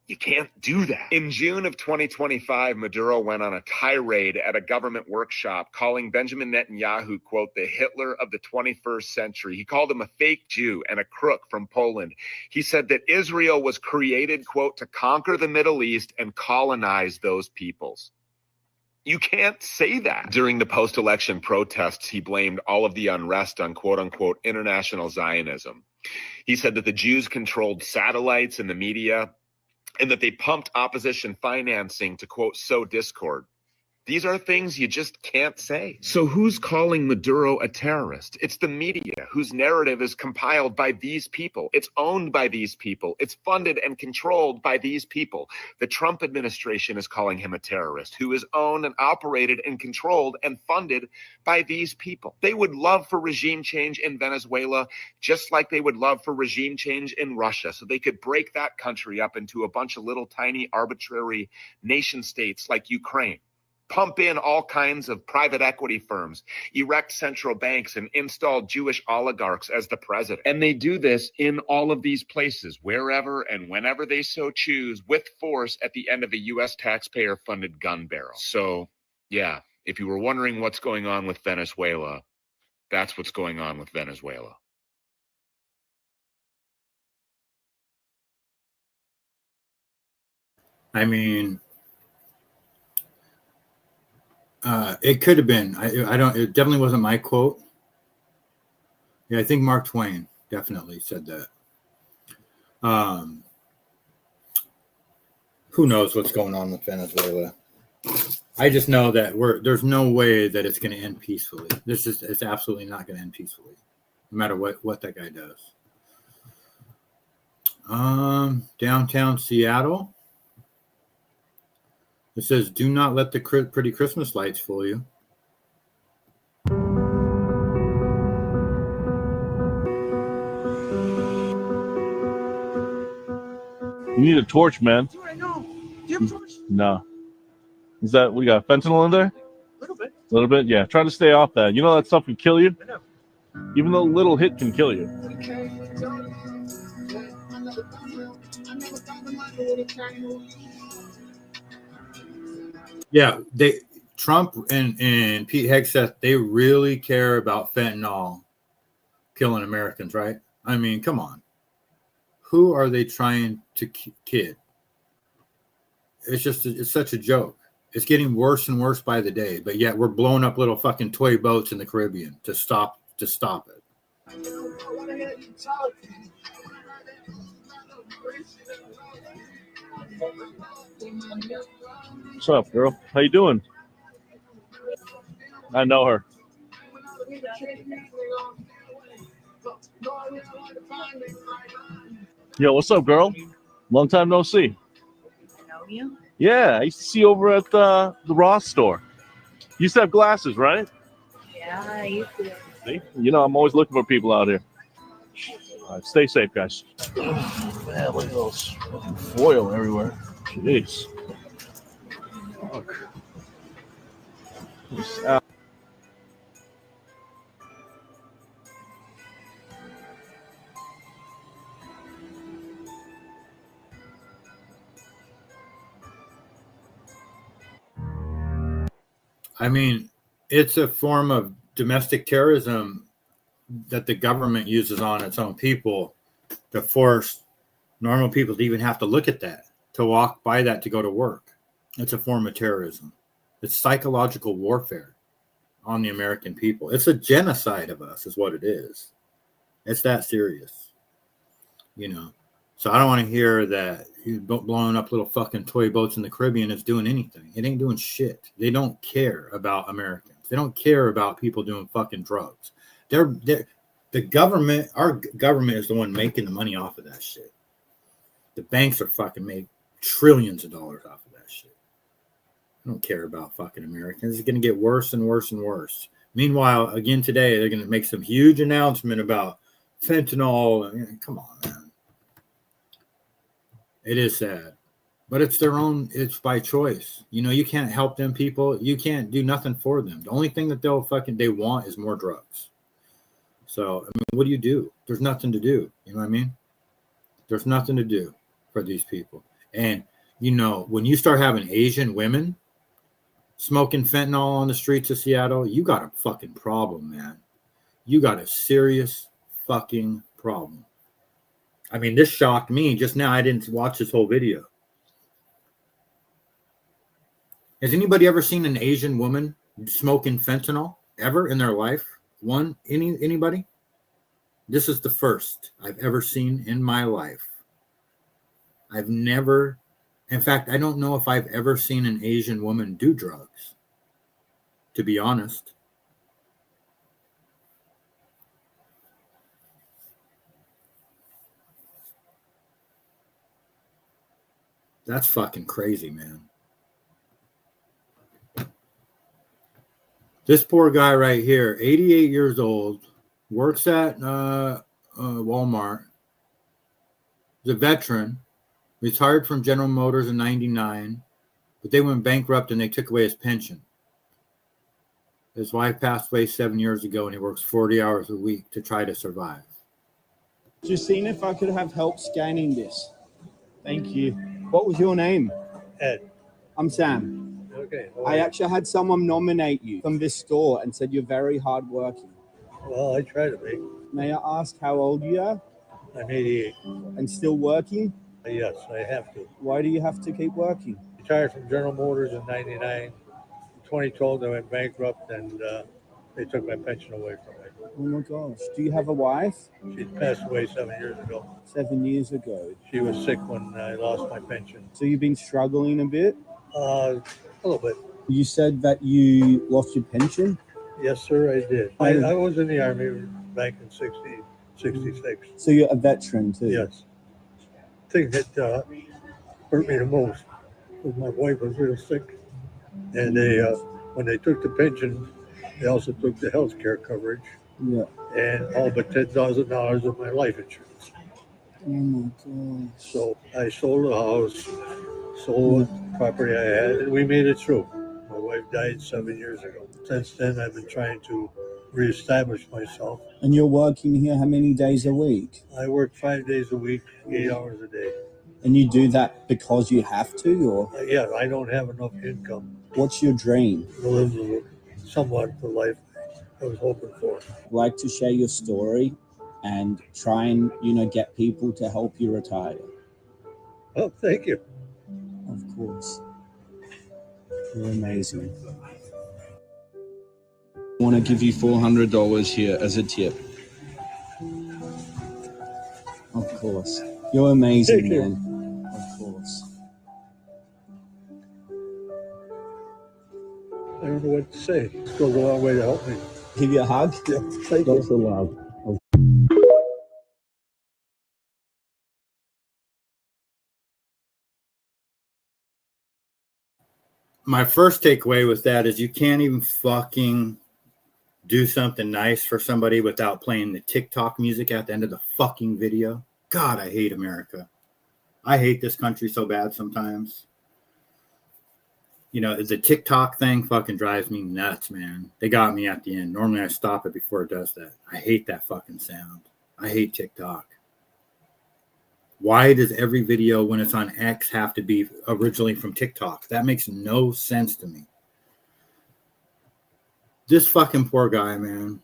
[SPEAKER 4] You can't do that. In June of 2025, Maduro went on a tirade at a government workshop calling Benjamin Netanyahu, quote, the Hitler of the 21st century. He called him a fake Jew and a crook from Poland. He said that Israel was created, quote, to conquer the Middle East and colonize those peoples. You can't say that. During the post-election protests, he blamed all of the unrest on, quote unquote, international Zionism. He said that the Jews controlled satellites and the media, and that they pumped opposition financing to, quote, sow discord. These are things you just can't say. So who's calling Maduro a terrorist? It's the media, whose narrative is compiled by these people. It's owned by these people. It's funded and controlled by these people. The Trump administration is calling him a terrorist, who is owned and operated and controlled and funded by these people. They would love for regime change in Venezuela, just like they would love for regime change in Russia, so they could break that country up into a bunch of little tiny arbitrary nation states like Ukraine. Pump in all kinds of private equity firms, erect central banks, and install Jewish oligarchs as the president. And they do this in all of these places, wherever and whenever they so choose, with force at the end of a U.S. taxpayer-funded gun barrel. So, yeah, if you were wondering what's going on with Venezuela, that's what's going on with Venezuela.
[SPEAKER 1] I mean, it could have been. I don't. It definitely wasn't my quote. Yeah, I think Mark Twain definitely said that. Who knows what's going on with Venezuela? I just know that there's no way that it's going to end peacefully. It's absolutely not going to end peacefully, no matter what that guy does. Downtown Seattle. It says, "Do not let the pretty Christmas lights fool you."
[SPEAKER 5] You need a torch, man.
[SPEAKER 17] Do you have a torch?
[SPEAKER 5] No. Is that, we got fentanyl in there?
[SPEAKER 17] A little bit.
[SPEAKER 5] A little bit? Yeah. Try to stay off that. You know that stuff can kill you?
[SPEAKER 17] I know.
[SPEAKER 5] Even though a little hit can kill you.
[SPEAKER 1] Yeah, Trump and Pete Hegseth, they really care about fentanyl killing Americans, right? I mean, come on. Who are they trying to kid? It's such a joke. It's getting worse and worse by the day, but yet we're blowing up little fucking toy boats in the Caribbean to stop it.
[SPEAKER 5] What's up, girl? How you doing? I know her. Yo, what's up, girl? Long time no see.
[SPEAKER 6] Know you?
[SPEAKER 5] Yeah, I used to see you over at the Ross store. You used to have glasses, right?
[SPEAKER 6] Yeah, I used to.
[SPEAKER 5] See? You know, I'm always looking for people out here. All right, stay safe, guys. Oh, man, look at those foil everywhere. Jeez. Fuck.
[SPEAKER 1] I mean, it's a form of domestic terrorism that the government uses on its own people to force normal people to even have to look at that, to walk by that, to go to work. It's a form of terrorism. It's psychological warfare on the American people. It's a genocide of us is what it is. It's that serious, you know. So I don't want to hear that blowing up little fucking toy boats in the Caribbean is doing anything. It ain't doing shit. They don't care about Americans. They don't care about people doing fucking drugs. The government, our government is the one making the money off of that shit. The banks are fucking make trillions of dollars off of that shit. I don't care about fucking Americans. It's going to get worse and worse and worse. Meanwhile, again today, they're going to make some huge announcement about fentanyl. Come on, man. It is sad, but it's their own. It's by choice. You know, you can't help them people. You can't do nothing for them. The only thing that they want is more drugs. So, I mean, what do? There's nothing to do. You know what I mean? There's nothing to do for these people. And, you know, when you start having Asian women smoking fentanyl on the streets of Seattle, you got a fucking problem, man. You got a serious fucking problem. I mean, this shocked me just now. I didn't watch this whole video. Has anybody ever seen an Asian woman smoking fentanyl ever in their life? Anybody? This is the first I've ever seen in my life. I've never, in fact, I don't know if I've ever seen an Asian woman do drugs, to be honest. That's fucking crazy, man. This poor guy right here, 88 years old, works at Walmart. He's a veteran, retired from General Motors in 99, but they went bankrupt and they took away his pension. His wife passed away 7 years ago, and he works 40 hours a week to try to survive.
[SPEAKER 7] Just seeing if I could have help scanning this. Thank you. What was your name?
[SPEAKER 8] Ed.
[SPEAKER 7] I'm Sam.
[SPEAKER 8] Okay.
[SPEAKER 7] I actually had someone nominate you from this store and said you're very hardworking.
[SPEAKER 8] Well, I try to be.
[SPEAKER 7] May I ask how old you are?
[SPEAKER 8] I'm 88.
[SPEAKER 7] And still working?
[SPEAKER 8] Yes, I have to.
[SPEAKER 7] Why do you have to keep working?
[SPEAKER 8] Retired from General Motors in 99. In 2012, I went bankrupt and they took my pension away from me.
[SPEAKER 7] Oh my gosh. Do you have a wife?
[SPEAKER 8] She passed away 7 years ago.
[SPEAKER 7] 7 years ago.
[SPEAKER 8] She was sick when I lost my pension.
[SPEAKER 7] So you've been struggling a bit?
[SPEAKER 8] A little bit.
[SPEAKER 7] You said that you lost your pension?
[SPEAKER 8] Yes, sir, I did. I was in the Army back in 66.
[SPEAKER 7] So you're a veteran too?
[SPEAKER 8] Yes. The thing that hurt me the most was my wife was real sick. And they, when they took the pension, they also took the health care coverage.
[SPEAKER 7] Yeah.
[SPEAKER 8] And all but $10,000 of my life insurance.
[SPEAKER 7] Oh my gosh.
[SPEAKER 8] So I sold the house, sold the property I had, and we made it through. My wife died 7 years ago. Since then, I've been trying to reestablish myself.
[SPEAKER 7] And you're working here how many days a week?
[SPEAKER 8] I work 5 days a week, 8 hours a day.
[SPEAKER 7] And you do that because you have to, or?
[SPEAKER 8] Yeah, I don't have enough income
[SPEAKER 7] What's your dream?
[SPEAKER 8] to live somewhat the life I was hoping for.
[SPEAKER 7] Like to share your story and try and, get people to help you retire.
[SPEAKER 8] Oh, thank you.
[SPEAKER 7] Of course. You're amazing. I want to give you $400 here as a tip. Of course. You're amazing,
[SPEAKER 8] Thank you.
[SPEAKER 7] man. Of course.
[SPEAKER 8] I don't know what to say. It goes a long way to help me.
[SPEAKER 7] Give you a hug?
[SPEAKER 8] Yeah, thank you.
[SPEAKER 7] Lots of love.
[SPEAKER 1] My first takeaway with that is you can't even fucking do something nice for somebody without playing the TikTok music at the end of the fucking video. God, I hate America. I hate this country so bad sometimes. You know, the TikTok thing fucking drives me nuts, man. They got me at the end. Normally I stop it before it does that. I hate that fucking sound. I hate TikTok. Why does every video when it's on X have to be originally from TikTok? That makes no sense to me. This fucking poor guy, man.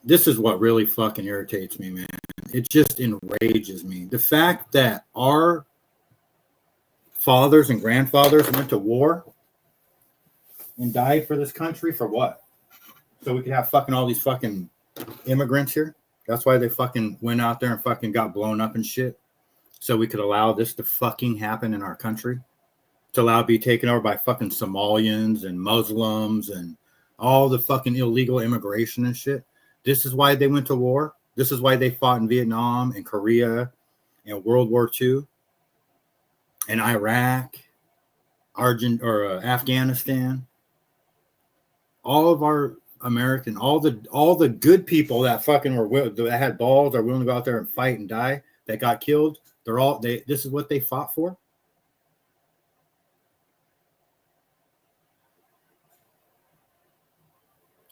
[SPEAKER 1] This is what really fucking irritates me, man. It just enrages me. The fact that our fathers and grandfathers went to war and died for this country for what? So we could have fucking all these fucking immigrants here? That's why they fucking went out there and fucking got blown up and shit. So we could allow this to fucking happen in our country, to allow it to be taken over by fucking Somalians and Muslims and all the fucking illegal immigration and shit. This is why they went to war. This is why they fought in Vietnam and Korea and World War II and Iraq, Afghanistan. All of our American, all the good people that fucking that had balls are willing to go out there and fight and die, that got killed. This is what they fought for.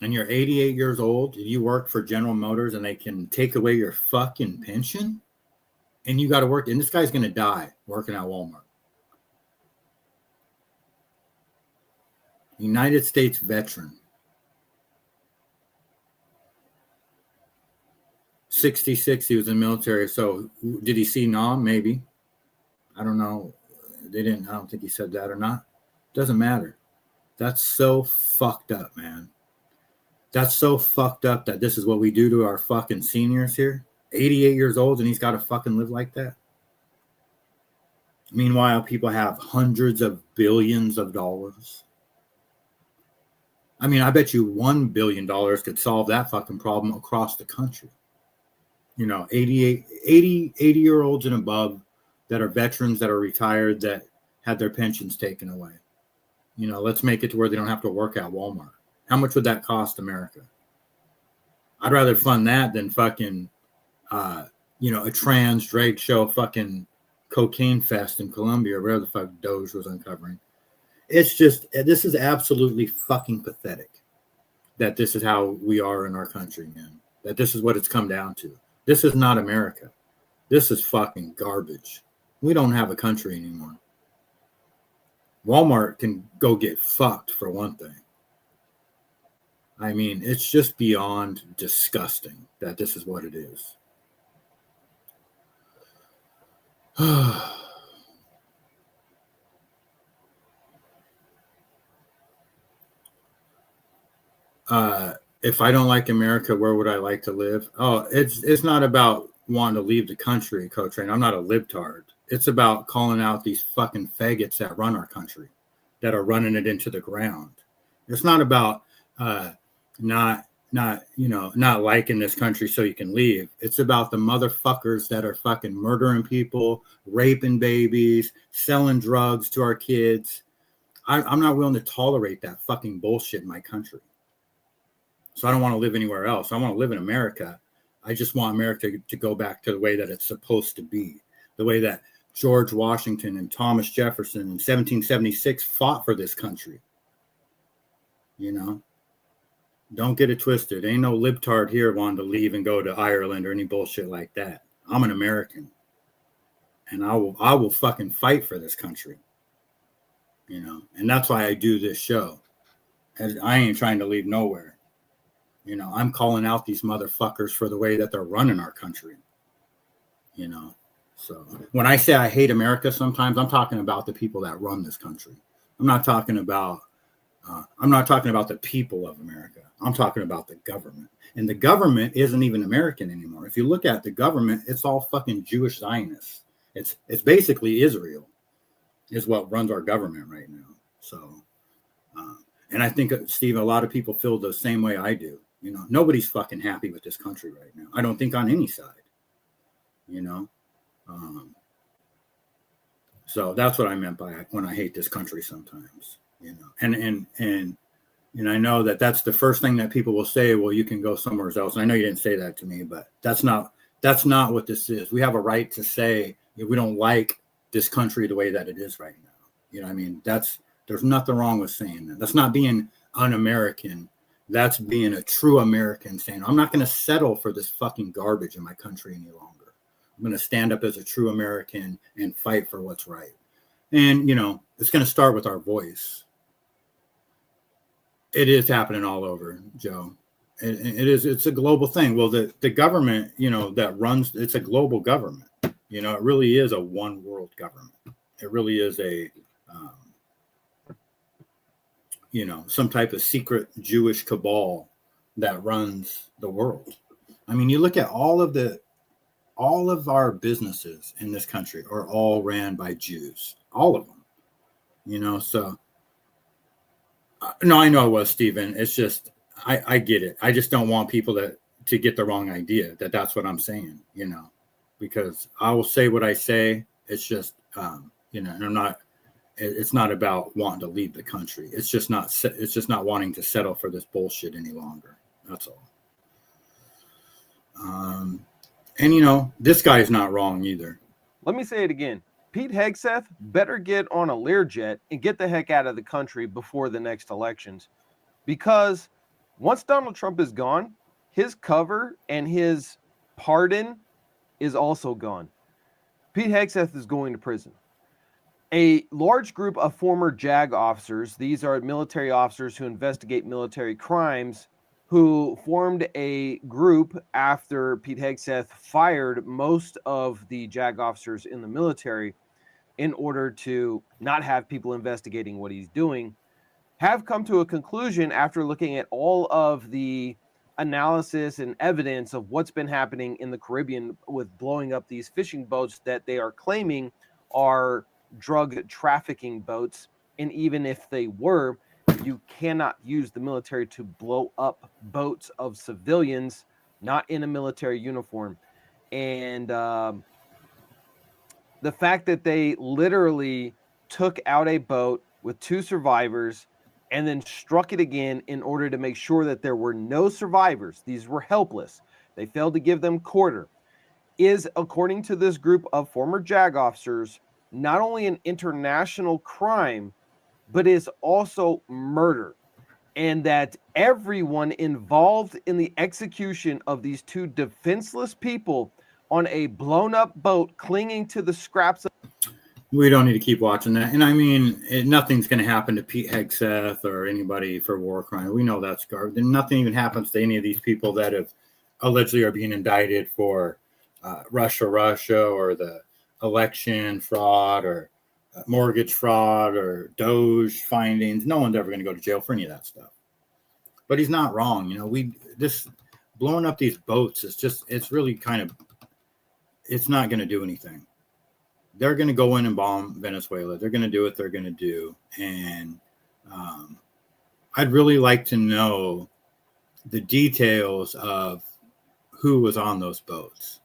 [SPEAKER 1] And you're 88 years old, and you work for General Motors, and they can take away your fucking pension, and you got to work. And this guy's going to die working at Walmart. United States veteran. 66, he was in the military. So did he see Nam? Maybe. I don't know. I don't think he said that or not. Doesn't matter. That's so fucked up, man. That's so fucked up that this is what we do to our fucking seniors here. 88 years old and he's got to fucking live like that. Meanwhile, people have hundreds of billions of dollars. I mean, I bet you $1 billion could solve that fucking problem across the country. 80-year-olds and above that are veterans, that are retired, that had their pensions taken away. Let's make it to where they don't have to work at Walmart. How much would that cost America? I'd rather fund that than fucking, a trans drag show fucking cocaine fest in Colombia, or wherever the fuck Doge was uncovering. It's just, this is absolutely fucking pathetic that this is how we are in our country, man. That this is what it's come down to. This is not America. This is fucking garbage. We don't have a country anymore. Walmart can go get fucked, for one thing. I mean, it's just beyond disgusting that this is what it is. If I don't like America, where would I like to live? Oh, it's not about wanting to leave the country, Coach Rain. I'm not a libtard. It's about calling out these fucking faggots that run our country, that are running it into the ground. It's not about not liking this country so you can leave. It's about the motherfuckers that are fucking murdering people, raping babies, selling drugs to our kids. I'm not willing to tolerate that fucking bullshit in my country. So I don't want to live anywhere else. I want to live in America. I just want America to go back to the way that it's supposed to be, the way that George Washington and Thomas Jefferson in 1776 fought for this country. Don't get it twisted. Ain't no libtard here wanting to leave and go to Ireland or any bullshit like that. I'm an American, and I will fucking fight for this country. And that's why I do this show. And I ain't trying to leave nowhere. I'm calling out these motherfuckers for the way that they're running our country. So when I say I hate America, sometimes I'm talking about the people that run this country. I'm not talking about the people of America. I'm talking about the government. And the government isn't even American anymore. If you look at the government, it's all fucking Jewish Zionists. It's basically Israel is what runs our government right now. So, and I think, Steve, a lot of people feel the same way I do. Nobody's fucking happy with this country right now. I don't think on any side. So that's what I meant by when I hate this country sometimes. And I know that that's the first thing that people will say. Well, you can go somewhere else. And I know you didn't say that to me, but that's not what this is. We have a right to say if we don't like this country the way that it is right now. There's nothing wrong with saying that. That's not being un-American. That's being a true American, saying, I'm not going to settle for this fucking garbage in my country any longer. I'm going to stand up as a true American and fight for what's right. And, it's going to start with our voice. It is happening all over, Joe. It's a global thing. Well, the government, that runs, it's a global government. It really is a one world government. It really is a, some type of secret Jewish cabal that runs the world. I mean, you look at all of our businesses in this country are all ran by Jews, all of them, so no, I know it was, Stephen. It's just, I get it. I just don't want people to get the wrong idea that that's what I'm saying, because I will say what I say. It's just, it's not about wanting to leave the country. It's just not wanting to settle for this bullshit any longer. That's all. And this guy's not wrong either.
[SPEAKER 23] Let me say it again. Pete Hegseth better get on a Learjet and get the heck out of the country before the next elections. Because once Donald Trump is gone, his cover and his pardon is also gone. Pete Hegseth is going to prison. A large group of former JAG officers, these are military officers who investigate military crimes, who formed a group after Pete Hegseth fired most of the JAG officers in the military in order to not have people investigating what he's doing, have come to a conclusion after looking at all of the analysis and evidence of what's been happening in the Caribbean with blowing up these fishing boats that they are claiming are drug trafficking boats. And even if they were, you cannot use the military to blow up boats of civilians not in a military uniform. And the fact that they literally took out a boat with 2 survivors and then struck it again in order to make sure that there were no survivors, these were helpless, they failed to give them quarter, is, according to this group of former JAG officers, not only an international crime, but is also murder. And that everyone involved in the execution of these 2 defenseless people on a blown up boat clinging to the scraps of.
[SPEAKER 1] We don't need to keep watching that. And I mean, nothing's going to happen to Pete Hegseth or anybody for war crime. We know that's garbage. And nothing even happens to any of these people that have allegedly are being indicted for Russia, or the election fraud or mortgage fraud or Doge findings. No one's ever going to go to jail for any of that stuff. But he's not wrong. You know, this blowing up these boats is just, it's really kind of, it's not going to do anything. They're going to go in and bomb Venezuela. They're going to do what they're going to do. And I'd really like to know the details of who was on those boats.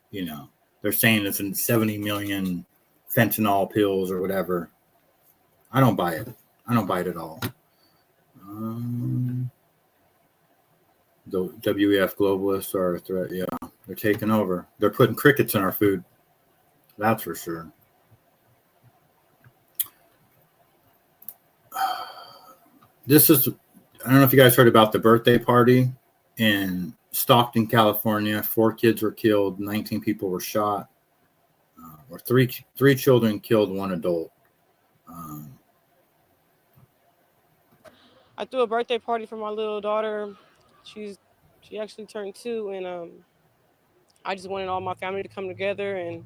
[SPEAKER 1] You know, they're saying it's in 70 million fentanyl pills or whatever. I don't buy it. I don't buy it at all. The WEF globalists are a threat. Yeah, they're taking over. They're putting crickets in our food. That's for sure. This is, I don't know if you guys heard about the birthday party in Stockton, California. 4 kids were killed, 19 people were shot, or three children killed, 1 adult.
[SPEAKER 9] I threw a birthday party for my little daughter. She actually turned 2, and I just wanted all my family to come together and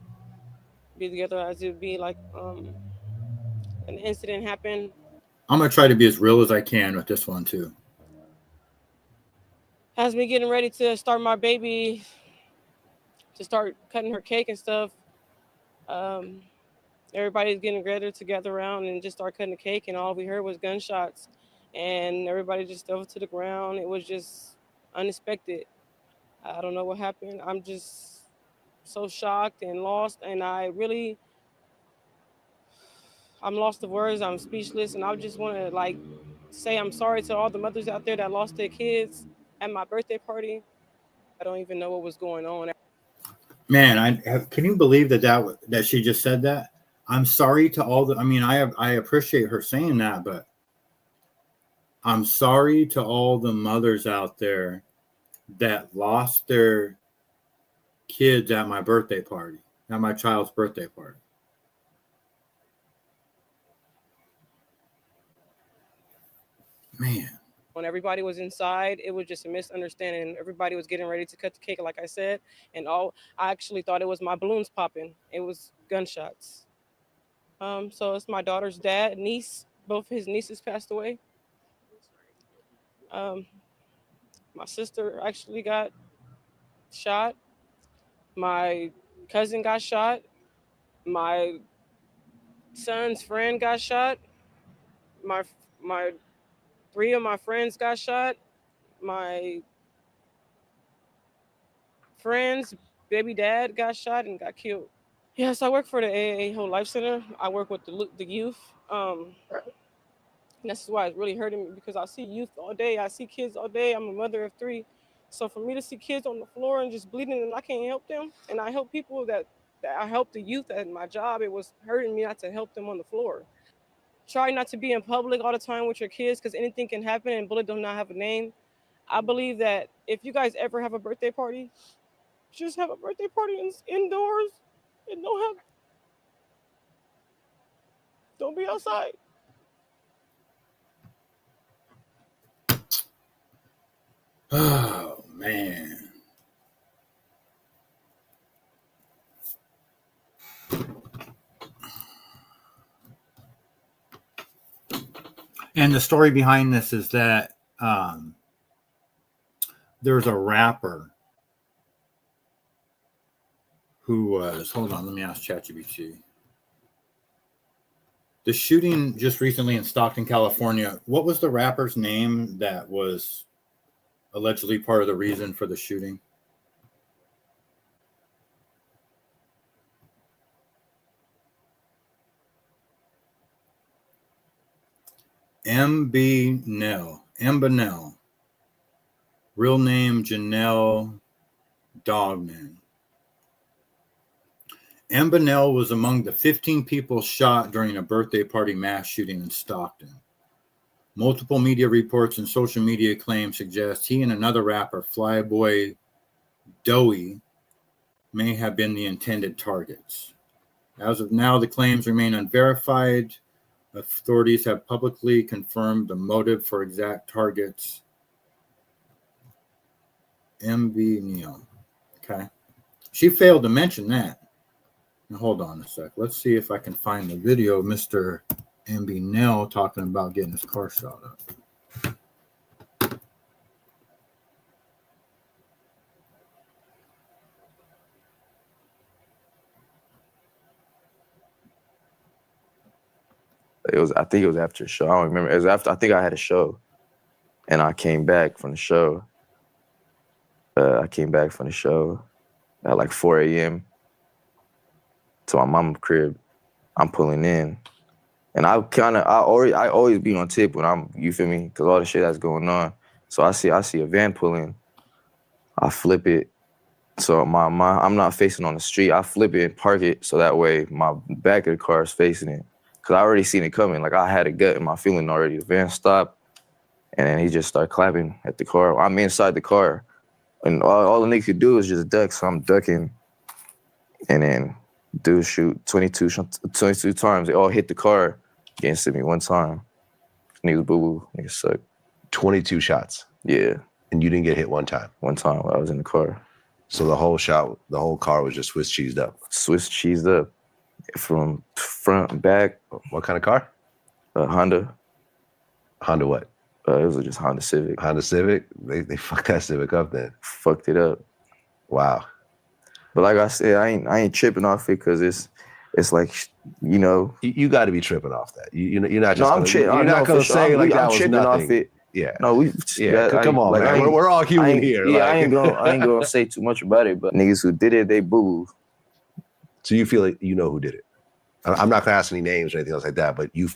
[SPEAKER 9] be together as it would be like an incident happened.
[SPEAKER 1] I'm going to try to be as real as I can with this one too.
[SPEAKER 9] Has me getting ready to start my baby, to start cutting her cake and stuff. Everybody's getting together around and just start cutting the cake, and all we heard was gunshots, and everybody just fell to the ground. It was just unexpected. I don't know what happened. I'm just so shocked and lost, and I'm lost of words. I'm speechless, and I just want to say I'm sorry to all the mothers out there that lost their kids at my birthday party. I don't even know what was going on.
[SPEAKER 1] Man, can you believe that she just said that? I'm sorry to all the. I mean, I appreciate her saying that, but I'm sorry to all the mothers out there that lost their kids at my birthday party, at my child's birthday party. Man.
[SPEAKER 9] When everybody was inside, it was just a misunderstanding. Everybody was getting ready to cut the cake, like I said, and I actually thought it was my balloons popping. It was gunshots. So it's my daughter's niece. Both his nieces passed away. My sister actually got shot. My cousin got shot. My son's friend got shot. My 3 of my friends got shot. My friend's baby dad got shot and got killed. Yes, I work for the AA Whole Life Center. I work with the youth. That's why it's really hurting me, because I see youth all day. I see kids all day. I'm a mother of 3. So for me to see kids on the floor and just bleeding and I can't help them, and I help people that I help the youth at my job, it was hurting me not to help them on the floor. Try not to be in public all the time with your kids, because anything can happen and bullet do not have a name. I believe that if you guys ever have a birthday party, just have a birthday party indoors and don't have. Don't be outside.
[SPEAKER 1] Oh, man. And the story behind this is that there's a rapper who was, hold on, let me ask ChatGPT. The shooting just recently in Stockton, California, what was the rapper's name that was allegedly part of the reason for the shooting? Mbinell. Real name Janelle Dogman. Mbinell was among the 15 people shot during a birthday party mass shooting in Stockton. Multiple media reports and social media claims suggest he and another rapper, Flyboy Dowie, may have been the intended targets. As of now, the claims remain unverified. Authorities have publicly confirmed the motive for exact targets. MB Neal. Okay. She failed to mention that. Now, hold on a sec. Let's see if I can find the video of Mr. MB Neal talking about getting his car shot up.
[SPEAKER 10] I think it was after a show. I don't remember. It was after, I think I had a show. And I came back from the show. At like 4 a.m. to my mom's crib. I'm pulling in. And I always be on tip when I'm, you feel me? Because all the shit that's going on. So I see a van pulling. I flip it. So I'm not facing on the street. I flip it and park it so that way my back of the car is facing it. Because I already seen it coming. Like, I had a gut in my feeling already. The van stopped, and then he just started clapping at the car. I'm inside the car, and all the nigga could do is just duck. So I'm ducking, and then dude shoot 22 times. They all hit the car against me one time. Niggas boo-boo. Niggas suck.
[SPEAKER 11] 22 shots?
[SPEAKER 10] Yeah.
[SPEAKER 11] And you didn't get hit one time?
[SPEAKER 10] One time while I was in the car.
[SPEAKER 11] So the whole car was just Swiss cheesed up?
[SPEAKER 10] Swiss cheesed up. From front, back.
[SPEAKER 11] What kind of car?
[SPEAKER 10] Honda.
[SPEAKER 11] Honda what?
[SPEAKER 10] It was just Honda Civic.
[SPEAKER 11] Honda Civic? They fucked that Civic up then.
[SPEAKER 10] Fucked it up.
[SPEAKER 11] Wow.
[SPEAKER 10] But like I said, I ain't tripping off it because it's like, you know.
[SPEAKER 11] You got to be tripping off that. You're not just.
[SPEAKER 10] No, I'm tripping.
[SPEAKER 11] You're not gonna say like that was
[SPEAKER 10] tripping
[SPEAKER 11] nothing.
[SPEAKER 10] Off it.
[SPEAKER 11] Yeah.
[SPEAKER 10] No,
[SPEAKER 11] come on, like, man. We're all human here.
[SPEAKER 10] Yeah,
[SPEAKER 11] like.
[SPEAKER 10] I ain't gonna say too much about it, but niggas who did it, they boo.
[SPEAKER 11] So you feel like you know who did it? I'm not gonna ask any names or anything else like that, but you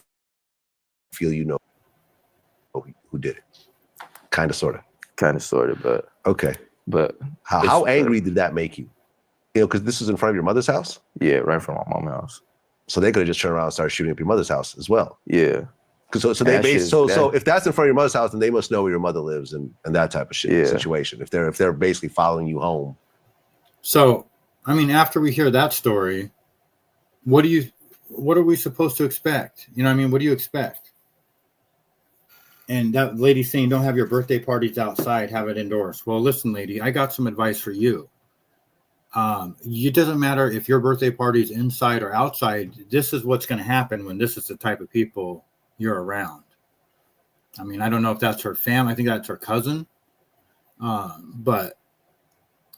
[SPEAKER 11] feel you know who did it? Kind of, sort of.
[SPEAKER 10] But
[SPEAKER 11] okay.
[SPEAKER 10] But
[SPEAKER 11] how angry did that make you? You know, because this is in front of your mother's house.
[SPEAKER 10] Yeah, right in front of my mom's house.
[SPEAKER 11] So they could have just turned around and started shooting up your mother's house as well.
[SPEAKER 10] Yeah.
[SPEAKER 11] So if that's in front of your mother's house, then they must know where your mother lives and that type of shit situation. If they're basically following you home.
[SPEAKER 1] So, I mean, after we hear that story, what are we supposed to expect? You know what I mean? What do you expect? And that lady saying, don't have your birthday parties outside, have it indoors. Well, listen, lady, I got some advice for you. It doesn't matter if your birthday party is inside or outside. This is what's going to happen when this is the type of people you're around. I mean, I don't know if that's her family. I think that's her cousin. But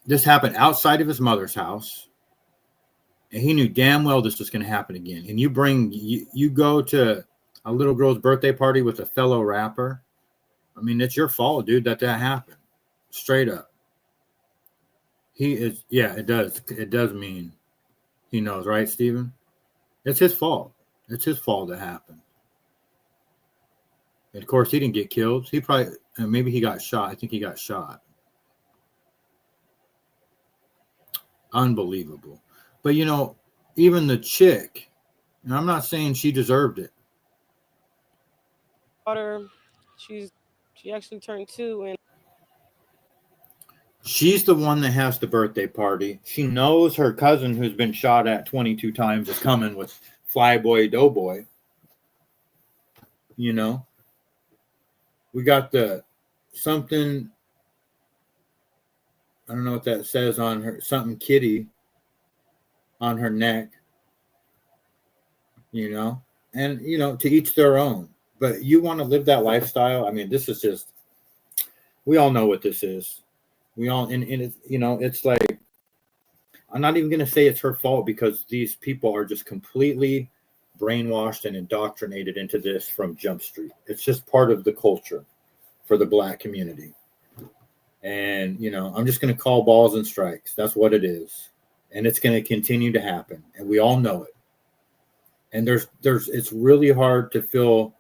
[SPEAKER 1] this happened outside of his mother's house. And he knew damn well this was going to happen again. And you go to a little girl's birthday party with a fellow rapper. I mean, it's your fault, dude, that happened. Straight up. It does. It does mean he knows, right, Steven? It's his fault. It's his fault that happened. And of course, he didn't get killed. Maybe he got shot. I think he got shot. Unbelievable. But, you know, even the chick, and I'm not saying she deserved it.
[SPEAKER 9] She actually turned 2 and
[SPEAKER 1] she's the one that has the birthday party. She knows her cousin who's been shot at 22 times is coming with Flyboy Doughboy. You know, we got the something, I don't know what that says on her, something kitty on her neck, you know, and, you know, to each their own. But you want to live that lifestyle. I mean, this is just, we all know what this is. We all, and it's, you know, it's like, I'm not even going to say it's her fault because these people are just completely brainwashed and indoctrinated into this from Jump Street. It's just part of the culture for the Black community. And, you know, I'm just going to call balls and strikes. That's what it is. And it's going to continue to happen. And we all know it. And it's really hard to feel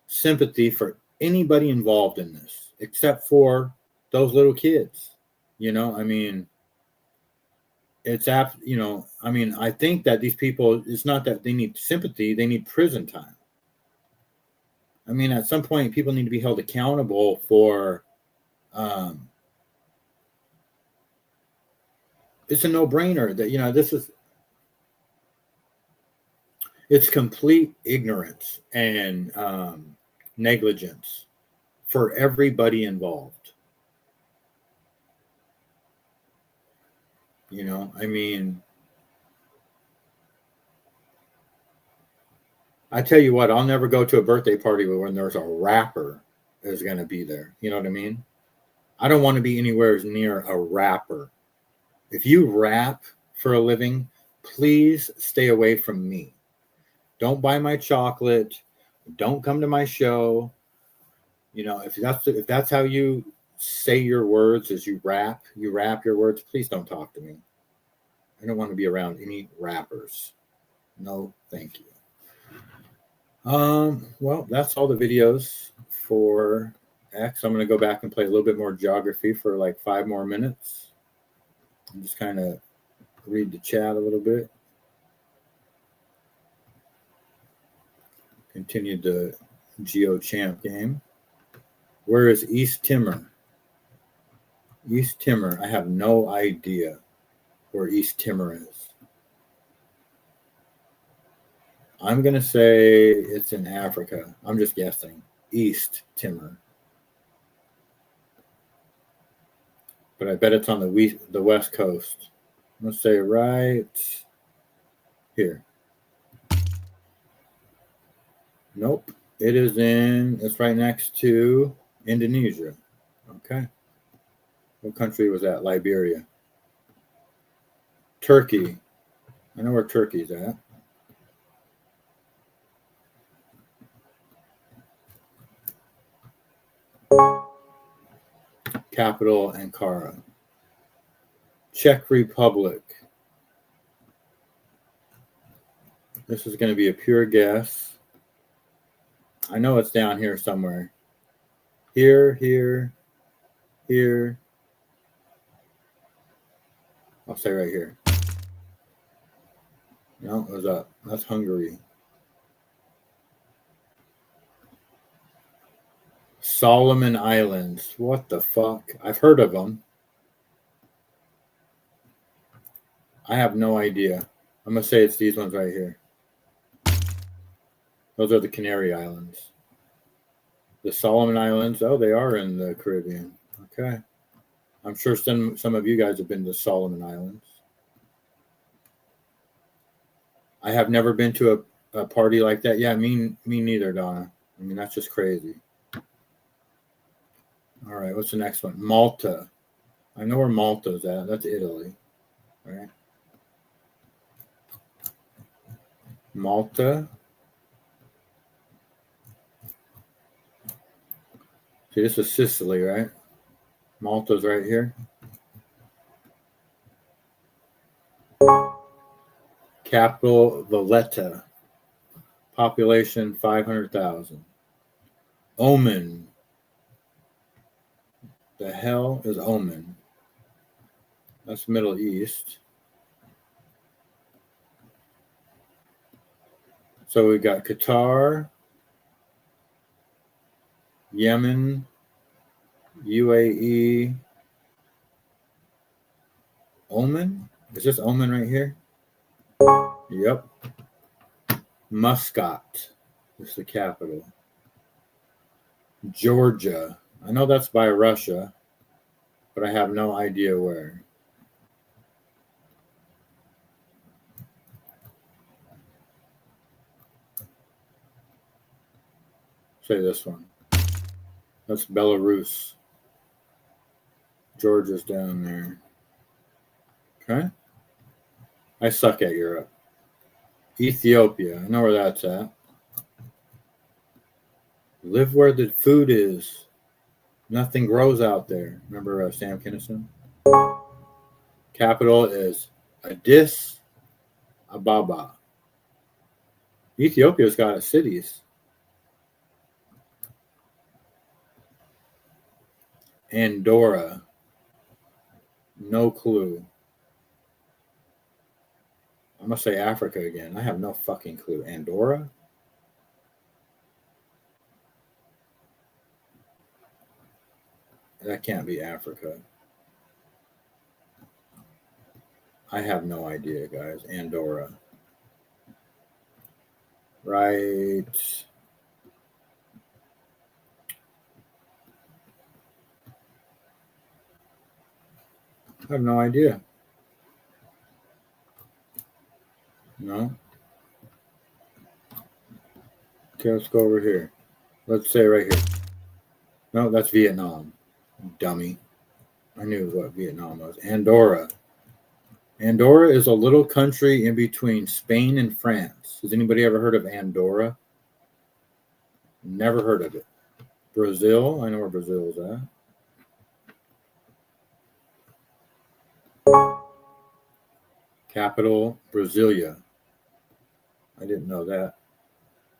[SPEAKER 1] sympathy for anybody involved in this, except for those little kids. You know, I mean, you know, I mean, I think that these people, it's not that they need sympathy, they need prison time. I mean, at some point, people need to be held accountable for, it's a no-brainer that, you know, it's complete ignorance and negligence for everybody involved. You know, I mean, I tell you what, I'll never go to a birthday party when there's a rapper is going to be there. You know what I mean? I don't want to be anywhere near a rapper. If you rap for a living, please stay away from me. Don't buy my chocolate. Don't come to my show. You know, if that's how you say your words, is you rap your words, please don't talk to me. I don't want to be around any rappers. No, thank you. Well, that's all the videos for X. I'm going to go back and play a little bit more geography for like 5 more minutes. And just kind of read the chat a little bit. Continue the GeoChamp game. Where is East Timor? East Timor, I have no idea where East Timor is. I'm going to say it's in Africa. I'm just guessing. East Timor. But I bet it's on the west coast. I'm going to say right here. Nope. It's right next to Indonesia. Okay. What country was that? Liberia. Turkey. I know where Turkey's at. Capital Ankara. Czech Republic. This is going to be a pure guess. I know it's down here somewhere. Here. I'll say right here. No, it was up. That's Hungary. Solomon Islands. What the fuck? I've heard of them. I have no idea. I'm going to say it's these ones right here. Those are the Canary Islands. The Solomon Islands. Oh, they are in the Caribbean. Okay. I'm sure some of you guys have been to Solomon Islands. I have never been to a party like that. Yeah, me neither, Donna. I mean, that's just crazy. All right, what's the next one? Malta. I know where Malta's at. That's Italy. All right. Malta. See, this is Sicily, right? Malta's right here. Capital, Valletta. Population, 500,000. Oman. The hell is Oman? That's Middle East. So we got Qatar, Yemen, UAE, Oman? Is this Oman right here? Yep. Muscat is the capital. Georgia. I know that's by Russia, but I have no idea where. Say this one. That's Belarus. Georgia's down there. Okay. I suck at Europe. Ethiopia. I know where that's at. Live where the food is. Nothing grows out there. Remember Sam Kinison? Capital is Addis Ababa. Ethiopia's got cities. Andorra. No clue. I'm going to say Africa again. I have no fucking clue. Andorra? That can't be Africa. I have no idea, guys. Andorra. Right. I have no idea. No. Okay, let's go over here. Let's say right here. No, that's Vietnam. Dummy. I knew what Vietnam was. Andorra. Andorra is a little country in between Spain and France. Has anybody ever heard of Andorra? Never heard of it. Brazil. I know where Brazil is at. Capital, Brasilia. I didn't know that.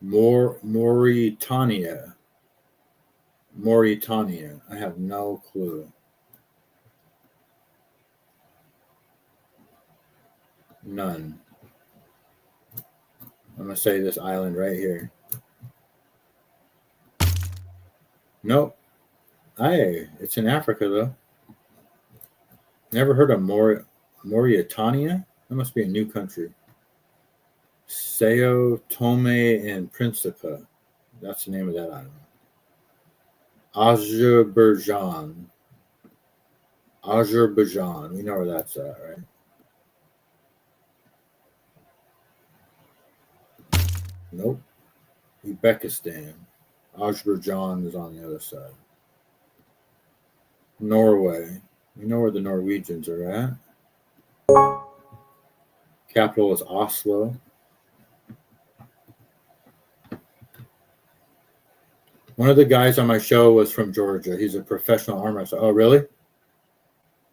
[SPEAKER 1] Mauritania. Mauritania. I have no clue. None. I'm going to say this island right here. Nope. It's in Africa, though. Never heard of Mauritania? That must be a new country. Sao Tome and Principe. That's the name of that island. Azerbaijan. Azerbaijan. We know where that's at, right? Nope. Uzbekistan. Azerbaijan is on the other side. Norway. We know where the Norwegians are at. Capital is Oslo. One of the guys on my show was from Georgia. He's a professional arm wrestler. Oh, really?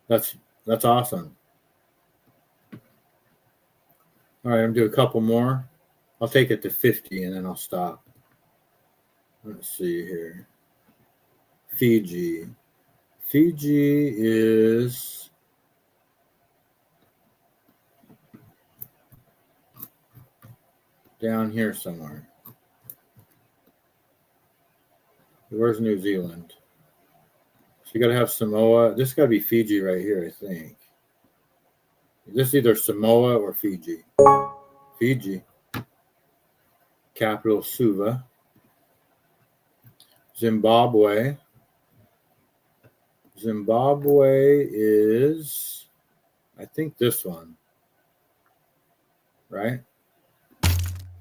[SPEAKER 1] That's awesome. All right, I'm gonna do a couple more. I'll take it to 50 and then I'll stop. Let's see here. Fiji. Fiji is down here somewhere. Where's New Zealand? So you got to have Samoa. This got to be Fiji right here, I think. This is either Samoa or Fiji. Fiji. Capital, Suva. Zimbabwe. Zimbabwe is, I think, this one. Right?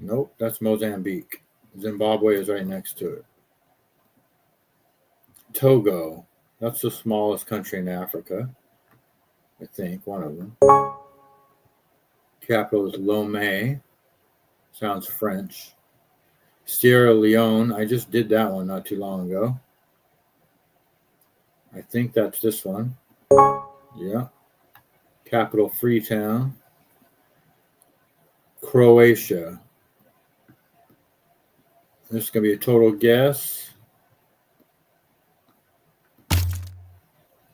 [SPEAKER 1] Nope, that's Mozambique. Zimbabwe is right next to it. Togo. That's the smallest country in Africa. I think, one of them. Capital is Lomé. Sounds French. Sierra Leone. I just did that one not too long ago. I think that's this one. Yeah. Capital, Freetown. Croatia. This is going to be a total guess.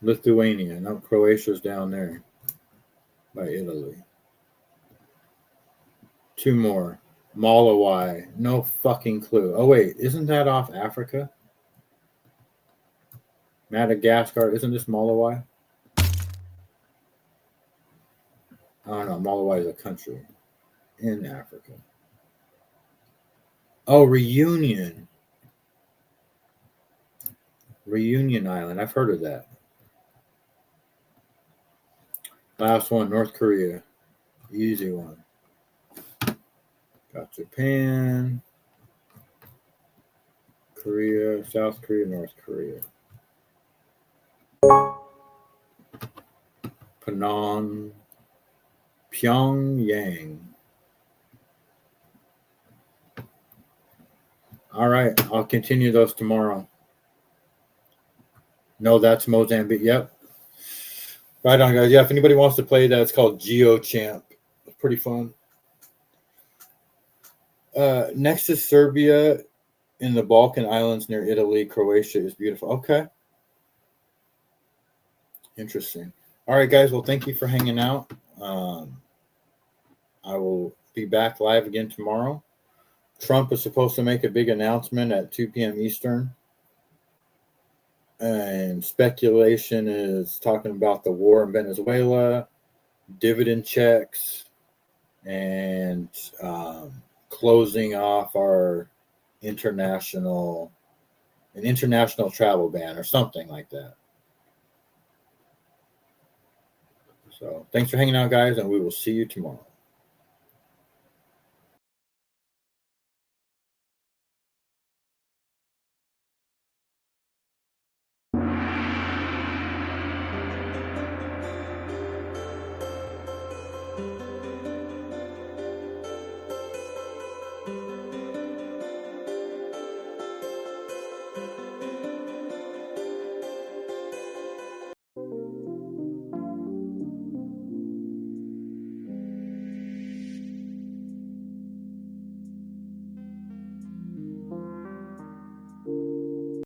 [SPEAKER 1] Lithuania. No, Croatia's down there by Italy. Two more. Malawi. No fucking clue. Oh, wait. Isn't that off Africa? Madagascar. Isn't this Malawi? Oh, no. Malawi is a country in Africa. Oh, Reunion. Reunion Island. I've heard of that. Last one, North Korea. Easy one. Got Japan, Korea, South Korea, North Korea. Pyongyang. All right, I'll continue those tomorrow. No, that's Mozambique. Yep. Right on, guys. Yeah, if anybody wants to play that, it's called GeoChamp. It's pretty fun. Next is Serbia in the Balkan Islands near Italy. Croatia is beautiful. Okay. Interesting. All right, guys. Well, thank you for hanging out. I will be back live again tomorrow. Trump is supposed to make a big announcement at 2 p.m. Eastern. And speculation is talking about the war in Venezuela, dividend checks, and closing off our international travel ban or something like that. So thanks for hanging out, guys, and we will see you tomorrow.